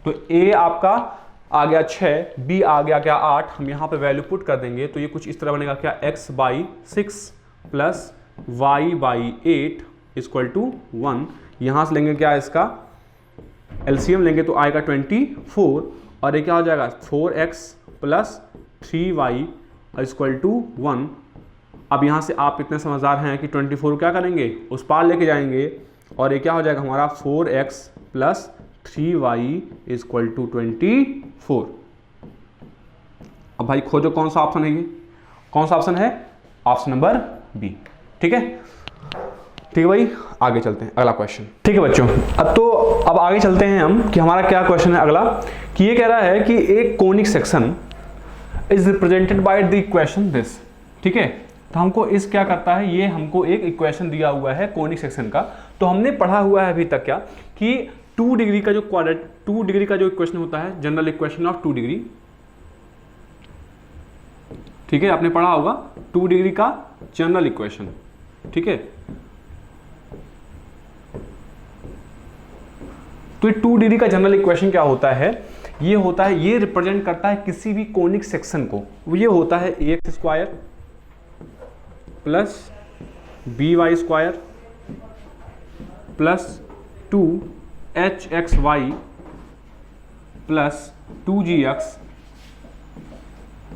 [SPEAKER 1] तो a आपका आ गया 6, b आ गया क्या 8, हम यहाँ पे वैल्यू पुट कर देंगे तो ये कुछ इस तरह बनेगा क्या x/6 plus y/8 equal to 1। यहाँ से लेंगे क्या इसका एलसीएम लेंगे तो आएगा 24 और ये क्या हो जाएगा 4x plus 3y equal to 1। अब यहाँ से आप इतने समझदार हैं कि 24 क्या करेंगे उस पार लेके जाएंगे और ये क्या हो जाएगा हमारा 4x plus 3y equal to 24। अब भाई खोजो कौन सा ऑप्शन है, ये कौन सा ऑप्शन है ऑप्शन नंबर बी। ठीक है भाई आगे चलते हैं अगला क्वेश्चन। ठीक है बच्चों, अब आगे चलते हैं हम कि हमारा क्या क्वेश्चन है अगला, कि ये कह रहा है कि एक conic section is represented by the equation this. ठीक है, तो हमको इस क्या करता है, ये हमको एक इक्वेशन दिया हुआ है कोनिक सेक्शन का। तो हमने पढ़ा हुआ है अभी तक क्या कि 2 डिग्री का जो इक्वेशन होता है जनरल इक्वेशन ऑफ 2 डिग्री। ठीक है, आपने पढ़ा होगा 2 डिग्री का जनरल इक्वेशन। ठीक है, तो 2 डिग्री का जनरल इक्वेशन क्या होता है, ये रिप्रेजेंट करता है किसी भी कोनिक सेक्शन को। ये होता है ax square plus by square plus 2hxy plus 2gx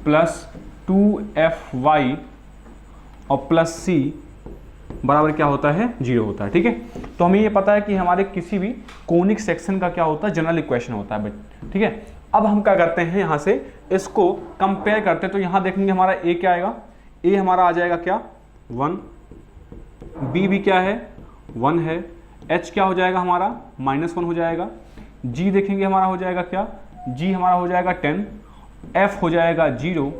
[SPEAKER 1] plus 2fy और प्लस c बराबर क्या होता है 0 होता है। ठीक है, तो हमें ये पता है कि हमारे किसी भी कोनिक सेक्शन का क्या होता है जनरल इक्वेशन होता है। ठीक है, अब हम क्या करते हैं यहाँ से इसको कंपेयर करते हैं, तो यहाँ देखेंगे हमारा a क्या आएगा, a हमारा आ जाएगा क्या 1, b भी क्या है 1 है, h क्या हो जाएगा हमारा -1 हो जाएगा, g देखेंगे हमारा हो जाएगा क्या g हमारा हो जाएगा 10, f हो जाएगा 0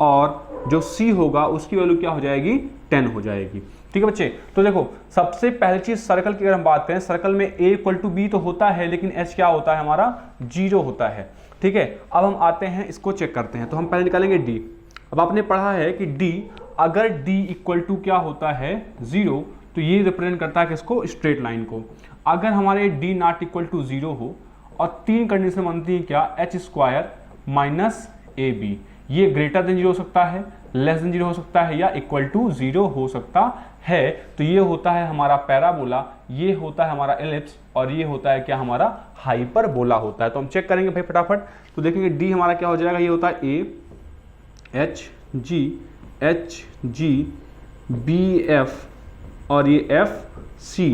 [SPEAKER 1] और जो c होगा उसकी वैल्यू क्या हो जाएगी 10 हो जाएगी। ठीक है बच्चे, तो देखो सबसे पहली चीज सर्कल की अगर हम बात करें, सर्कल में a इक्वल टू b तो होता है लेकिन h क्या होता है हमारा 0 होता है। ठीक है, अब हम आते हैं इसको चेक करते हैं, तो हम पहले निकालेंगे d। अब आपने पढ़ा है कि d अगर d इक्वल टू क्या होता है 0 तो ये रिप्रेजेंट करता है किसको स्ट्रेट लाइन को। अगर हमारे d नॉट इक्वल टू 0 हो और 3 कंडीशन बनती है क्या h स्क्वायर माइनस ab, ये ग्रेटर देन 0 हो सकता है, लेस देन 0 हो सकता है या इक्वल टू 0 हो सकता है। तो ये होता है हमारा पैराबोला, ये होता है हमारा एलिप्स, और ये होता है क्या हमारा हाइपरबोला होता है। तो हम चेक करेंगे भाई फटाफट। तो देखेंगे डी हमारा क्या हो जाएगा, ये होता है a h g b f और ये एफ सी।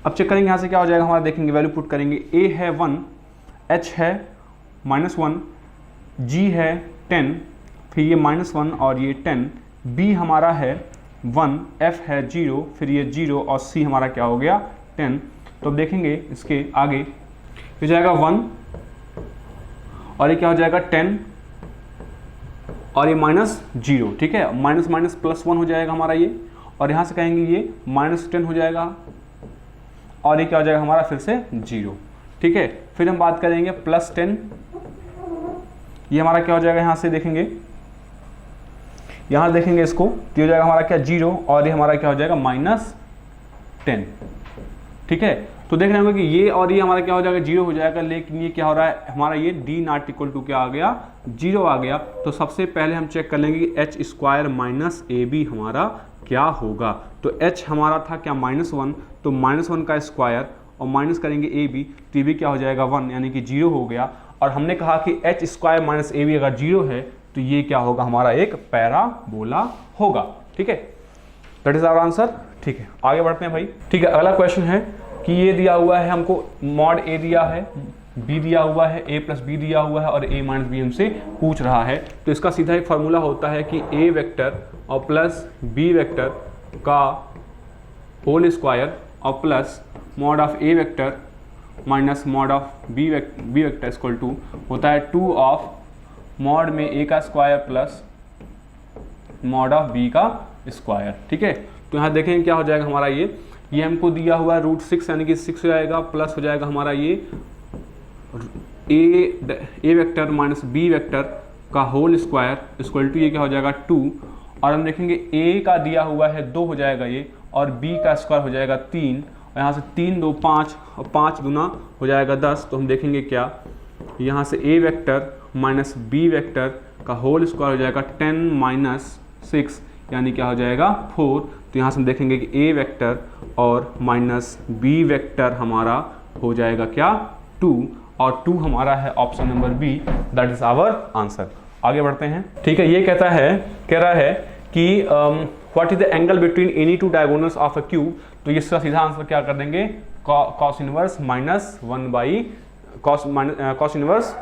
[SPEAKER 1] अब चेक करेंगे यहाँ से क्या हो जाएगा हमारा, देखेंगे वैल्यू पुट करेंगे। ए है 1, एच है -1, जी है 10, फिर ये -1 और ये 10, बी हमारा है 1, एफ है 0, फिर ये 0 और सी हमारा क्या हो गया 10। तो अब देखेंगे इसके आगे हो जाएगा 1 और ये क्या हो जाएगा 10 और ये -0, ठीक है, माइनस माइनस +1 हो जाएगा हमारा ये, और यहाँ से कहेंगे ये -10 हो जाएगा और ये क्या हो जाएगा हमारा फिर से 0, ठीक है। फिर हम बात करेंगे +10, ये हमारा क्या हो जाएगा, यहाँ से देखेंगे, यहाँ देखेंगे इसको, तो हो जाएगा हमारा क्या 0 और ये हमारा क्या हो जाएगा -10, ठीक है। तो देख रहे होंगे कि ये और ये हमारा क्या हो जाएगा 0 हो जाएगा, लेकिन ये क्या हो रहा है हमारा ये d नॉट इक्वल टू क्या आ गया 0 आ गया। तो सबसे पहले हम चेक कर लेंगे कि h square minus a b हमारा क्या होगा। तो h हमारा था क्या -1, तो -1 का स्क्वायर और माइनस करेंगे ए बी, तो ये भी क्या हो जाएगा 1, यानी कि 0 हो गया। और हमने कहा कि h square minus a b अगर 0 है तो ये क्या होगा हमारा एक पैराबोला होगा, ठीक है। दैट इज आवर आंसर, ठीक है। आगे बढ़ते हैं भाई, ठीक है। अगला क्वेश्चन है कि ये दिया हुआ है हमको, मॉड ए दिया है, बी दिया हुआ है, a प्लस बी दिया हुआ है और a माइनस बी हमसे पूछ रहा है। तो इसका सीधा एक फार्मूला होता है कि a वेक्टर और प्लस b वेक्टर का होल स्क्वायर और plus mod of a vector minus mod of b vector equal to होता है 2 ऑफ मॉड में a का square plus mod of b का स्क्वायर, ठीक है। तो यहाँ देखेंगे क्या हो जाएगा हमारा ये हमको दिया हुआ √6 यानी कि 6 हो जाएगा, प्लस हो जाएगा हमारा ये a vector minus b vector का होल स्क्वायर इक्वल टू ये क्या हो जाएगा 2, और हम देखेंगे a का दिया हुआ है 2 हो जाएगा ये, और b का स्क्वायर हो जाएगा 3, और यहाँ से 3 2 5 और 5 गुना हो जाएगा 10। तो हम देखेंगे क्या, यहाँ से a vector minus b vector का होल स्क्वायर हो जाएगा 10 माइनस 6 यानी क्या हो जाएगा 4। तो यहाँ से हम देखेंगे कि a वेक्टर और माइनस b वेक्टर हमारा हो जाएगा क्या 2, और 2 हमारा है option number b, that is our answer. आगे बढ़ते हैं, ठीक है। ये कह रहा है कि what is the angle between any two diagonals of a cube. तो इसका सीधा आंसर क्या कर देंगे, cos inverse minus 1 by cos inverse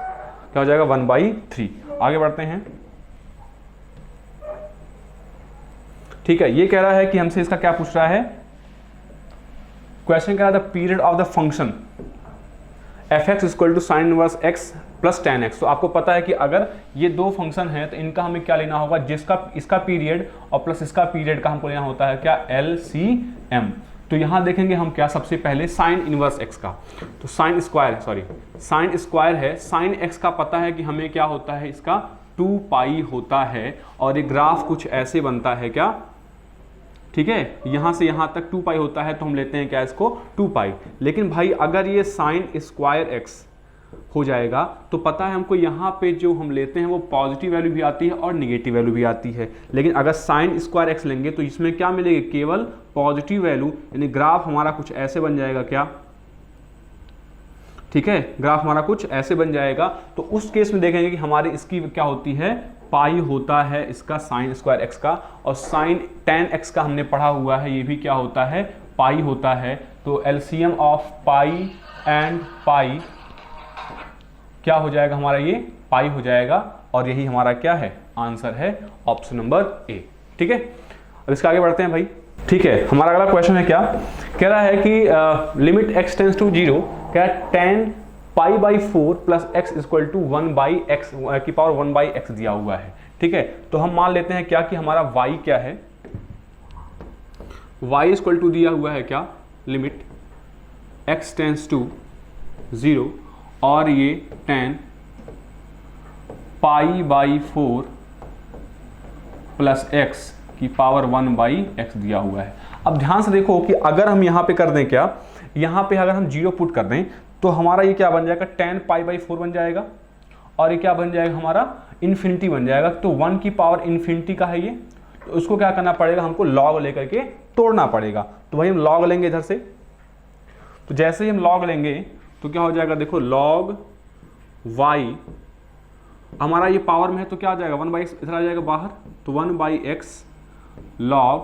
[SPEAKER 1] क्या हो जाएगा 1/3। आगे बढ़ते हैं, ठीक है। ये कह रहा है कि हमसे इसका क्या पूछ रहा है, क्वेश्चन कह रहा था period of the function f(x) equal to sine inverse x plus tan x। तो आपको पता है कि अगर ये दो फंक्शन है तो इनका हमें क्या लेना होगा, जिसका इसका पीरियड और प्लस इसका पीरियड का हमको लेना होता है क्या LCM। तो यहाँ देखेंगे हम क्या, सबसे पहले साइन इनवर्स x का, तो साइन स्क्वायर है, साइन x का पता है कि हमें क्या होता है, इसका 2 पाई होता है, और ये ग्राफ कुछ ऐसे बनता है क्या, ठीक है। यहाँ से यहाँ तक 2 पाई होता है, तो हम लेते हैं क्या इसको 2 पाई। लेकिन भाई अगर ये साइन स्क्वायर x हो जाएगा तो पता है हमको यहाँ पे जो हम लेते हैं वो पॉजिटिव वैल्यू भी आती है और निगेटिव वैल्यू भी आती है। लेकिन अगर साइन स्क्वायर x लेंगे तो इसमें क्या मिलेगी, केवल पॉजिटिव वैल्यू, यानी ग्राफ हमारा कुछ ऐसे बन जाएगा क्या, ठीक है, ग्राफ हमारा कुछ ऐसे बन जाएगा। तो उस केस में देखेंगे कि हमारे इसकी क्या होती है, पाई होता है इसका साइन स्क्वायर x का, और साइन tan x का हमने पढ़ा हुआ है, ये भी क्या होता है, पाई होता है। तो LCM of pi and pi क्या हो जाएगा हमारा, ये पाई हो जाएगा, और यही हमारा क्या है, आंसर है ऑप्शन नंबर ए, ठीक है। अब इसके आगे बढ़ते हैं भाई, ठीक है। हमारा अगला क्वेश्चन है क्या, कह रहा है कि लिमिट x टेंड्स टू 0, क्या tan π/4 plus x equal to 1/x की पावर 1/x दिया हुआ है, ठीक है। तो हम मान लेते हैं क्या कि हमारा y क्या है, y इक्वल टू दिया हुआ है क्या, लिमिट x टेंड्स टू 0 और ये tan π/4 प्लस x की पावर 1/x दिया हुआ है। अब ध्यान से देखो कि अगर हम यहाँ पे कर दें क्या, यहाँ पे अगर हम 0 पुट कर दें तो हमारा ये क्या बन जाएगा, tan π/4 बन जाएगा, और ये क्या बन जाएगा हमारा इन्फिनिटी बन जाएगा। तो 1 की पावर इन्फिनिटी का है ये, तो उसको क्या करना पड़ेगा, हमको लॉग लेकर के तोड़ना पड़ेगा। तो वही हम लॉग लेंगे इधर से। तो जैसे ही हम लॉग लेंगे तो क्या हो जाएगा, देखो लॉग y हमारा ये पावर में है तो क्या आ जाएगा 1/x इधर आ जाएगा बाहर, तो 1/x log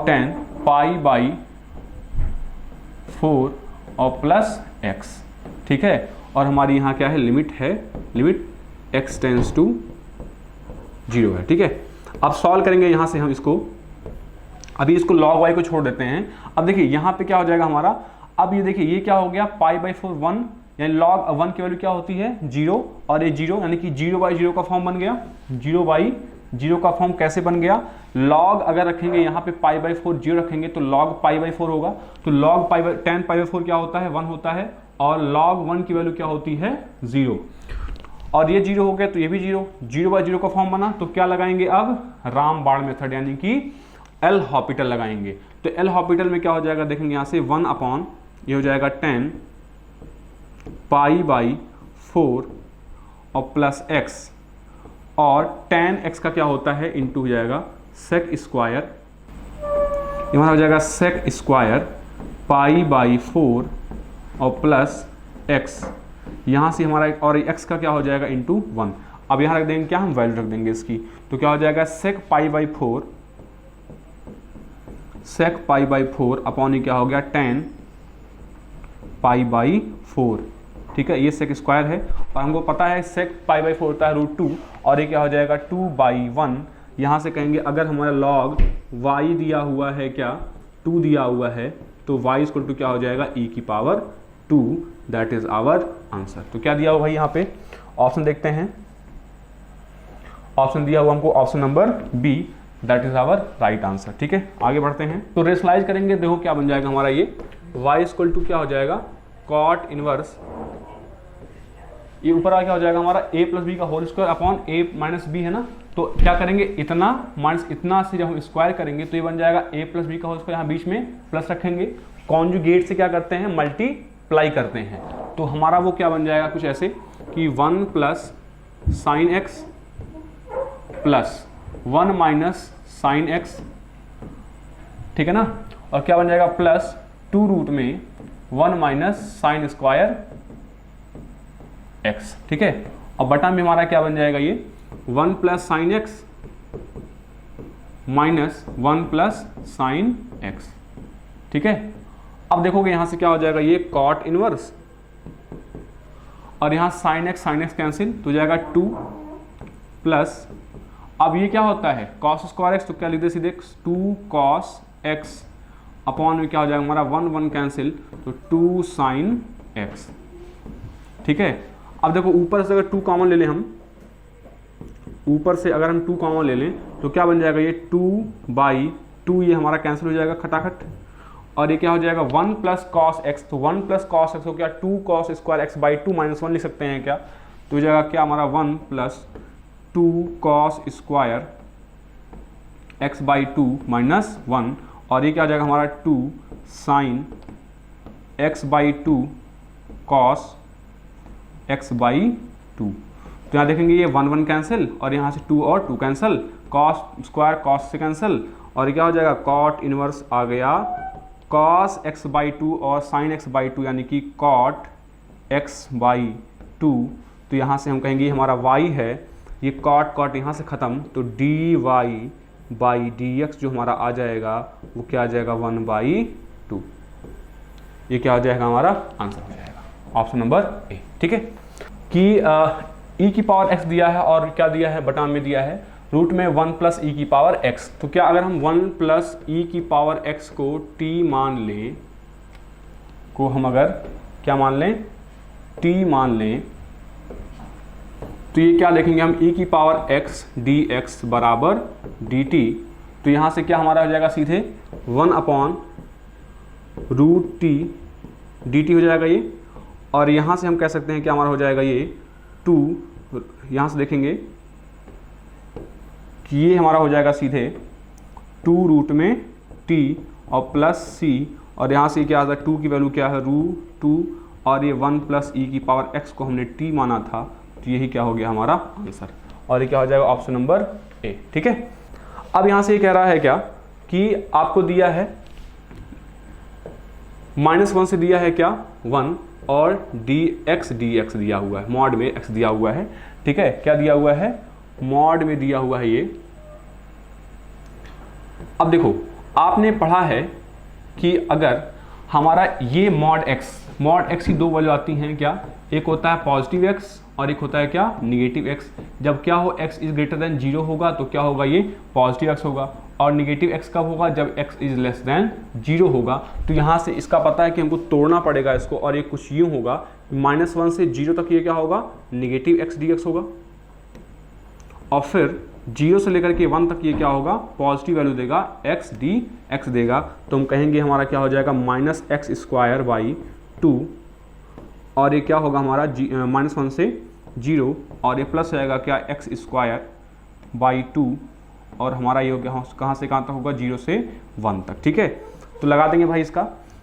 [SPEAKER 1] 10 पाई/4 और प्लस x, ठीक है। और हमारी यहाँ क्या है, लिमिट है, लिमिट x टेंस टू 0 है, ठीक है। अब सॉल्व करेंगे यहाँ से हम इसको, अभी इसको log y को छोड़ देते हैं। अब देखिए यहाँ पे क्या हो जाएगा हमारा, अब ये देखिए ये क्या हो गया पाई/4 1, यानी log 1 की वैल्यू क्या होती है 0, और ये 0 यानी कि 0/0 का फॉर्म बन गया। 0/0 का फॉर्म कैसे बन गया, log अगर रखेंगे यहाँ पे पाई/4 0 रखेंगे तो log पाई/4 होगा, तो log 10 पाई/4 क्या होता है 1 होता है, और log 1 की वैल्यू क्या होती है 0, और ये 0 हो गया तो ये भी 0, 0/0 का फॉर्म बना। तो क्या लगाएंगे अब, रामबाण मेथड यानी कि एल हॉपिटल लगाएंगे। तो एल हॉपिटल में क्या हो जाएगा, देखेंगे यहाँ से 1 अपॉन ये हो जाएगा 10 पाई/4 और प्लस x, और 10x का क्या होता है इंटू हो जाएगा सेक स्क्वायर, ये हो जाएगा सेक स्क्वायर पाई/4 और प्लस x, यहाँ से हमारा और x का क्या हो जाएगा इंटू 1। अब यहाँ रख देंगे क्या, हम वैल्यू रख देंगे इसकी, तो क्या हो जाएगा सेक पाई/4 अपॉन ये क्या हो गया 10 पाई/4, ठीक है। ये सेक स्क्वायर है, और हमको पता है सेक पाई/4 होता है √2, और ये क्या हो जाएगा 2/1। यहाँ से कहेंगे अगर हमारा log y दिया हुआ है क्या 2 दिया हुआ है, तो y इक्वल टू क्या हो जाएगा e⁻², that is our answer. तो क्या दिया हुआ भाई यहाँ पे, ऑप्शन देखते हैं, ऑप्शन दिया हुआ हमको option number b, that is our right answer, ठीक है। आगे बढ़ते हैं, तो रेशनलाइज करेंगे, देखो क्या बन जाएगा हमारा ये y इक्वल टू क्या हो जाएगा कॉट इनवर्स, ये ऊपर आ क्या हो जाएगा हमारा a + b का whole square upon a - b है ना, तो क्या करेंगे इतना माइनस इतना से जब हम स्क्वायर करेंगे तो ये बन जाएगा a + b का होल स्क्वायर, यहाँ बीच में प्लस रखेंगे, कॉन्जुगेट से क्या करते हैं मल्टीप्लाई करते हैं, तो हमारा वो क्या बन जाएगा कुछ ऐसे कि 1 + sin x plus 1 - sin x, ठीक है ना, और क्या बन जाएगा प्लस 2 रूट में 1 - sin स्क्वायर x, ठीक है। और बटा में हमारा क्या बन जाएगा ये 1 + sin x minus 1 + sin x, ठीक है। अब देखोगे यहां से क्या हो जाएगा ये कॉट इनवर्स, और यहां sin x कैंसिल तो जाएगा 2 प्लस, अब ये क्या होता है cos स्क्वायर x, तो क्या लिखते सीधे 2 cos x अपॉन में क्या हो जाएगा हमारा 1 1 कैंसिल तो 2 sin x, ठीक है। अब देखो ऊपर से अगर 2 कॉमन ले लें हम, ऊपर से अगर हम 2 कॉमन ले लें तो क्या बन जाएगा ये 2/2, ये हमारा कैंसिल हो जाएगा खटाखट, और ये क्या हो जाएगा 1 + cos x, तो 1 + cos x हो क्या 2 cos स्क्वायर x/2 -1 लिख सकते हैं क्या, तो हो जाएगा क्या हमारा 1 + 2 cos स्क्वायर x/2 -1, और ये क्या हो जाएगा हमारा 2 sin x/2 cos x/2, तो यहाँ देखेंगे ये 1 1 कैंसिल, और यहाँ से 2 और 2 कैंसिल, cos स्क्वायर cos से कैंसिल, और ये क्या हो जाएगा cot इनवर्स आ गया cos x/2 और sin x/2 यानी कि cot x/2, तो यहाँ से हम कहेंगे हमारा y है, ये cot यहाँ से ख़त्म, तो dy/dx जो हमारा आ जाएगा वो क्या आ जाएगा 1/2, ये क्या हो जाएगा हमारा आंसर हो जाएगा ऑप्शन नंबर ए, ठीक है। कि e⁻x दिया है और क्या दिया है बटा में दिया है रूट में 1 + e⁻x, तो क्या अगर हम 1 + e⁻x को t मान लें, को हम अगर क्या मान लें t मान लें, तो ये क्या लिखेंगे हम e⁻x dx बराबर dt, तो यहाँ से क्या हमारा हो जाएगा सीधे 1/√t dt हो जाएगा ये, और यहाँ से हम कह सकते हैं कि हमारा हो जाएगा ये 2, यहाँ से देखेंगे कि ये हमारा हो जाएगा सीधे 2√t और प्लस c, और यहाँ से क्या आता है 2 की वैल्यू क्या है √2, और ये 1 प्लस ई की पावर एक्स को हमने टी माना था, तो यही क्या हो गया हमारा आंसर, और ये क्या हो जाएगा ऑप्शन नंबर ए। ठीक है, अब यहाँ से ये कह रहा है क्या कि आपको दिया है -1 से दिया है क्या 1 और dx दिया हुआ है, मॉड में x दिया हुआ है। ठीक है, क्या दिया हुआ है, मॉड में दिया हुआ है ये। अब देखो आपने पढ़ा है कि अगर हमारा ये मॉड x की दो वैल्यू आती हैं क्या, एक होता है पॉजिटिव x और एक होता है क्या निगेटिव x। जब क्या हो x इज ग्रेटर देन 0 होगा तो क्या होगा, ये पॉजिटिव x होगा, और निगेटिव x कब होगा, जब x इज लेस देन 0 होगा। तो यहाँ से इसका पता है कि हमको तोड़ना पड़ेगा इसको, और ये कुछ यूँ होगा -1 से 0 तक ये क्या होगा, निगेटिव x dx होगा, और फिर 0 से लेकर के 1 तक ये क्या होगा, पॉजिटिव वैल्यू देगा, x dx देगा। तो हम कहेंगे हमारा क्या हो जाएगा -x²/2, और ये क्या होगा हमारा -1 से 0, और ये प्लस जाएगा क्या x²/2, और हमारा ये हो गया कहाँ से कहाँ तक होगा, 0 से 1 तक। ठीक है, तो लगा देंगे भाई इसका,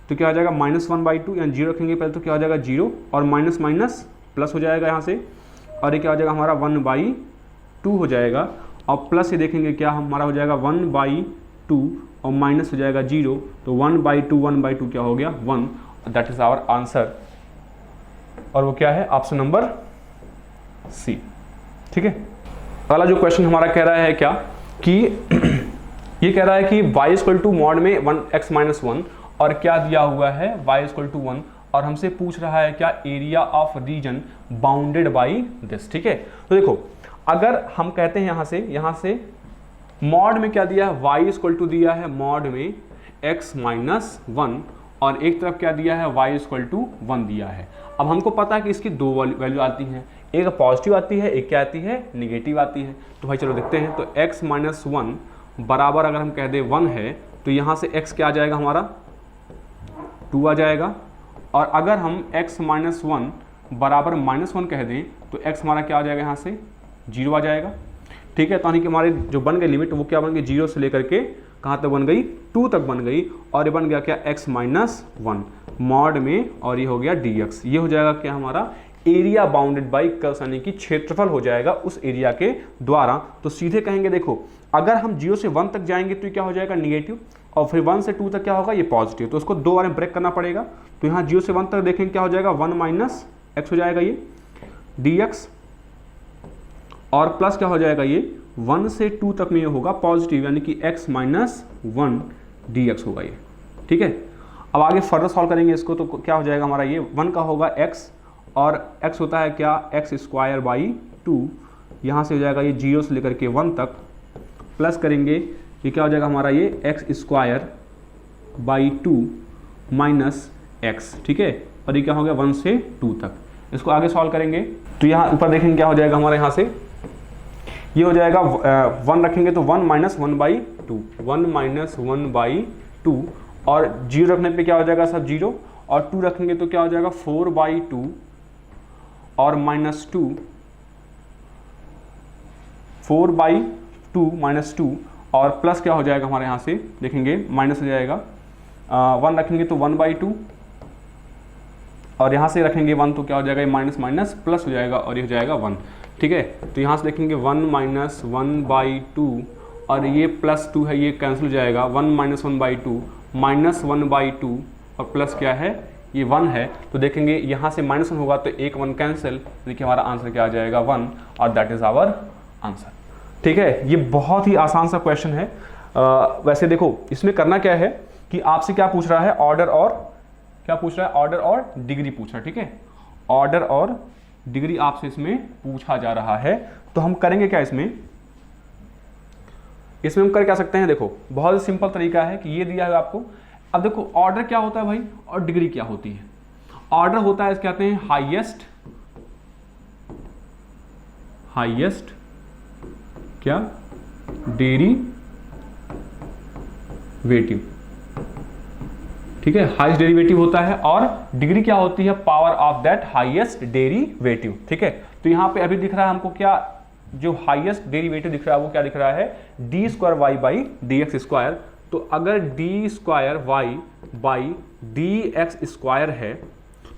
[SPEAKER 1] तो क्या हो जाएगा -1/2, यानी 0 रखेंगे पहले, तो क्या हो जाएगा 0 और माइनस माइनस प्लस हो जाएगा यहाँ से, और ये क्या हो जाएगा हमारा 1/2 हो जाएगा, और प्लस ये देखेंगे क्या हमारा हो जाएगा 1/2 और माइनस हो जाएगा 0, तो 1/2 क्या हो गया 1, दैट इज आवर आंसर, और वो क्या है ऑप्शन नंबर सी। ठीक है, अगला जो क्वेश्चन हमारा कह रहा है क्या कि ये कह रहा है कि y मॉड में 1x - 1, और क्या दिया हुआ है y 1, और हमसे पूछ रहा है क्या area of reason bounded by this. ठीक है, तो देखो अगर हम कहते हैं यहाँ से मॉड में क्या दिया है, y दिया है मॉड में x - 1, और एक तरफ क्या दिया है y 1 दिया है। अब हमको पता है कि इसकी दो वैल्यू आती हैं, एक पॉजिटिव आती है, एक क्या आती है निगेटिव आती है। तो भाई चलो देखते हैं, तो x - 1 बराबर अगर हम कह दें 1 है, तो यहाँ से x क्या आ जाएगा हमारा 2 आ जाएगा, और अगर हम x - 1 बराबर -1 कह दें तो x हमारा क्या आ जाएगा यहाँ से 0 आ जाएगा। ठीक है, तो यानी कि हमारे जो बन गई लिमिट वो क्या बन गई, 0 से लेकर के कहाँ तक बन गई, 2 तक बन गई, और ये बन गया क्या x - 1 मॉड में, और ये हो गया dx। ये हो जाएगा क्या हमारा एरिया बाउंडेड बाई कर्व्स, यानी कि क्षेत्रफल हो जाएगा उस एरिया के द्वारा। तो सीधे कहेंगे देखो अगर हम 0 से 1 तक जाएंगे तो क्या हो जाएगा निगेटिव, और फिर 1 से 2 तक क्या होगा ये पॉजिटिव, तो उसको दो बार में ब्रेक करना पड़ेगा। तो यहाँ 0 से 1 तक देखेंगे क्या हो जाएगा 1 - x हो जाएगा ये dx, और प्लस क्या हो जाएगा ये 1 से 2 तक में ये होगा पॉजिटिव, यानी कि x - 1 dx होगा ये। ठीक है, अब आगे फर्दर सॉल्व करेंगे इसको, तो क्या हो जाएगा हमारा ये 1 का होगा x, और x होता है क्या x²/2, यहाँ से हो जाएगा ये 0 से लेकर के 1 तक, प्लस करेंगे ये क्या हो जाएगा हमारा ये x²/2 माइनस x। ठीक है, और ये क्या हो गया 1 से 2 तक। इसको आगे सॉल्व करेंगे तो यहाँ ऊपर देखेंगे क्या हो जाएगा हमारे यहाँ से, ये हो जाएगा 1 रखेंगे तो 1 - 1/2, 1 - 1/2, और 0 रखने पे क्या हो जाएगा सब 0, और 2 रखेंगे तो क्या हो जाएगा 4/2 और -2, 4/2 -2, और प्लस क्या हो जाएगा हमारे यहाँ से देखेंगे माइनस हो जाएगा, 1 रखेंगे तो 1/2, और यहाँ से रखेंगे 1 तो क्या हो जाएगा माइनस माइनस प्लस हो जाएगा, और ये हो जाएगा 1। ठीक है, तो यहाँ से देखेंगे 1 - 1/2, और ये +2 है, ये कैंसिल हो जाएगा, 1 - 1/2 -1/2, और प्लस क्या है ये 1 है, तो देखेंगे यहाँ से -1 होगा तो एक 1 कैंसिल, देखिए हमारा आंसर क्या आ जाएगा 1, और दैट इज आवर आंसर। ठीक है, ये बहुत ही आसान सा क्वेश्चन है। वैसे देखो इसमें करना क्या है कि आपसे क्या पूछ रहा है, ऑर्डर और क्या पूछ रहा है, ऑर्डर और डिग्री पूछ रहा है। ठीक है, ऑर्डर और डिग्री आपसे इसमें पूछा जा रहा है, तो हम करेंगे क्या इसमें हम कर क्या सकते हैं, देखो बहुत ही सिंपल तरीका है कि ये दिया है आपको। अब देखो ऑर्डर क्या होता है भाई, और डिग्री क्या होती है। ऑर्डर होता है इसके कहते हैं हाईएस्ट क्या डेरिवेटिव। ठीक है, हाईएस्ट डेरिवेटिव होता है, और डिग्री क्या होती है, power of that highest derivative. ठीक है, तो यहाँ पे अभी दिख रहा है हमको क्या, जो हाईएस्ट डेरिवेटिव दिख रहा है वो क्या दिख रहा है d²y/dx²। तो अगर d² y/dx² है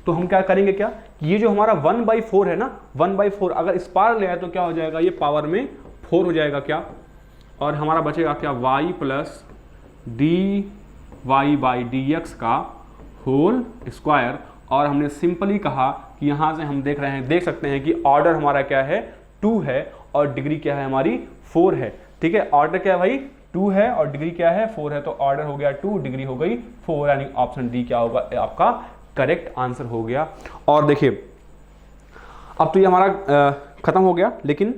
[SPEAKER 1] तो हम क्या करेंगे, क्या कि ये जो हमारा 1/4 है ना, 1/4 अगर इस पार ले आए तो क्या हो जाएगा, ये पावर में 4 हो जाएगा क्या, और हमारा बचेगा क्या, y plus dy by dx का होल स्क्वायर। और हमने सिंपली कहा कि यहाँ से हम देख सकते हैं कि ऑर्डर हमारा क्या है, 2 है, और डिग्री क्या है हमारी, 4 है। ठीक है, ऑर्डर क्या है भाई, 2 है और डिग्री क्या है, 4 है, तो ऑर्डर हो गया 2, डिग्री हो गई 4, यानी ऑप्शन डी क्या होगा, आपका करेक्ट आंसर हो गया। और देखिए अब तो ये हमारा खत्म हो गया, लेकिन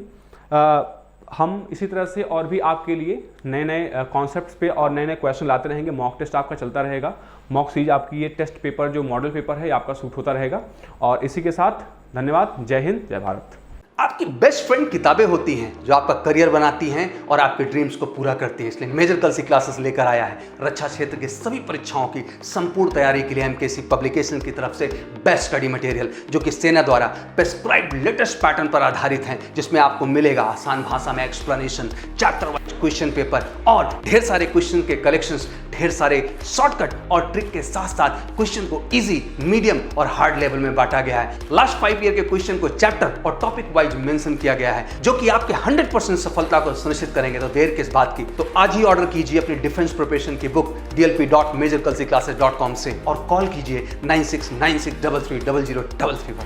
[SPEAKER 1] हम इसी तरह से और भी आपके लिए नए नए कॉन्सेप्ट्स पे और नए नए क्वेश्चन लाते रहेंगे। मॉक टेस्ट आपका चलता रहेगा, मॉक सीरीज आपकी ये टेस्ट पेपर जो मॉडल पेपर है आपका सूट होता रहेगा। और इसी के साथ धन्यवाद, जय हिंद, जय भारत।
[SPEAKER 2] आपकी बेस्ट फ्रेंड किताबें होती हैं जो आपका करियर बनाती हैं और आपके ड्रीम्स को पूरा करती हैं। इसलिए मेजर कल सी क्लासेस लेकर आया है रक्षा क्षेत्र के सभी परीक्षाओं की संपूर्ण तैयारी के लिए एमकेसी पब्लिकेशन की तरफ से बेस्ट स्टडी मटेरियल, जो कि सेना द्वारा प्रेस्क्राइब्ड लेटेस्ट पैटर्न पर आधारित हैं, जिसमें आपको मिलेगा आसान भाषा में explanation, chapter wise question paper और ढेर सारे क्वेश्चन के कलेक्शंस, ढेर सारे शॉर्टकट और ट्रिक के साथ साथ क्वेश्चन को इजी, मीडियम और हार्ड लेवल में बांटा गया है। लास्ट 5 ईयर के क्वेश्चन को चैप्टर और टॉपिक वाइज मेंशन किया गया है, जो कि आपके 100% सफलता को सुनिश्चित करेंगे। तो देर किस बात की, तो आज ही ऑर्डर कीजिए अपनी डिफेंस प्रिपरेशन की बुक dlp.majorkalsiclasses.com से और कॉल कीजिए 9696330033 पर।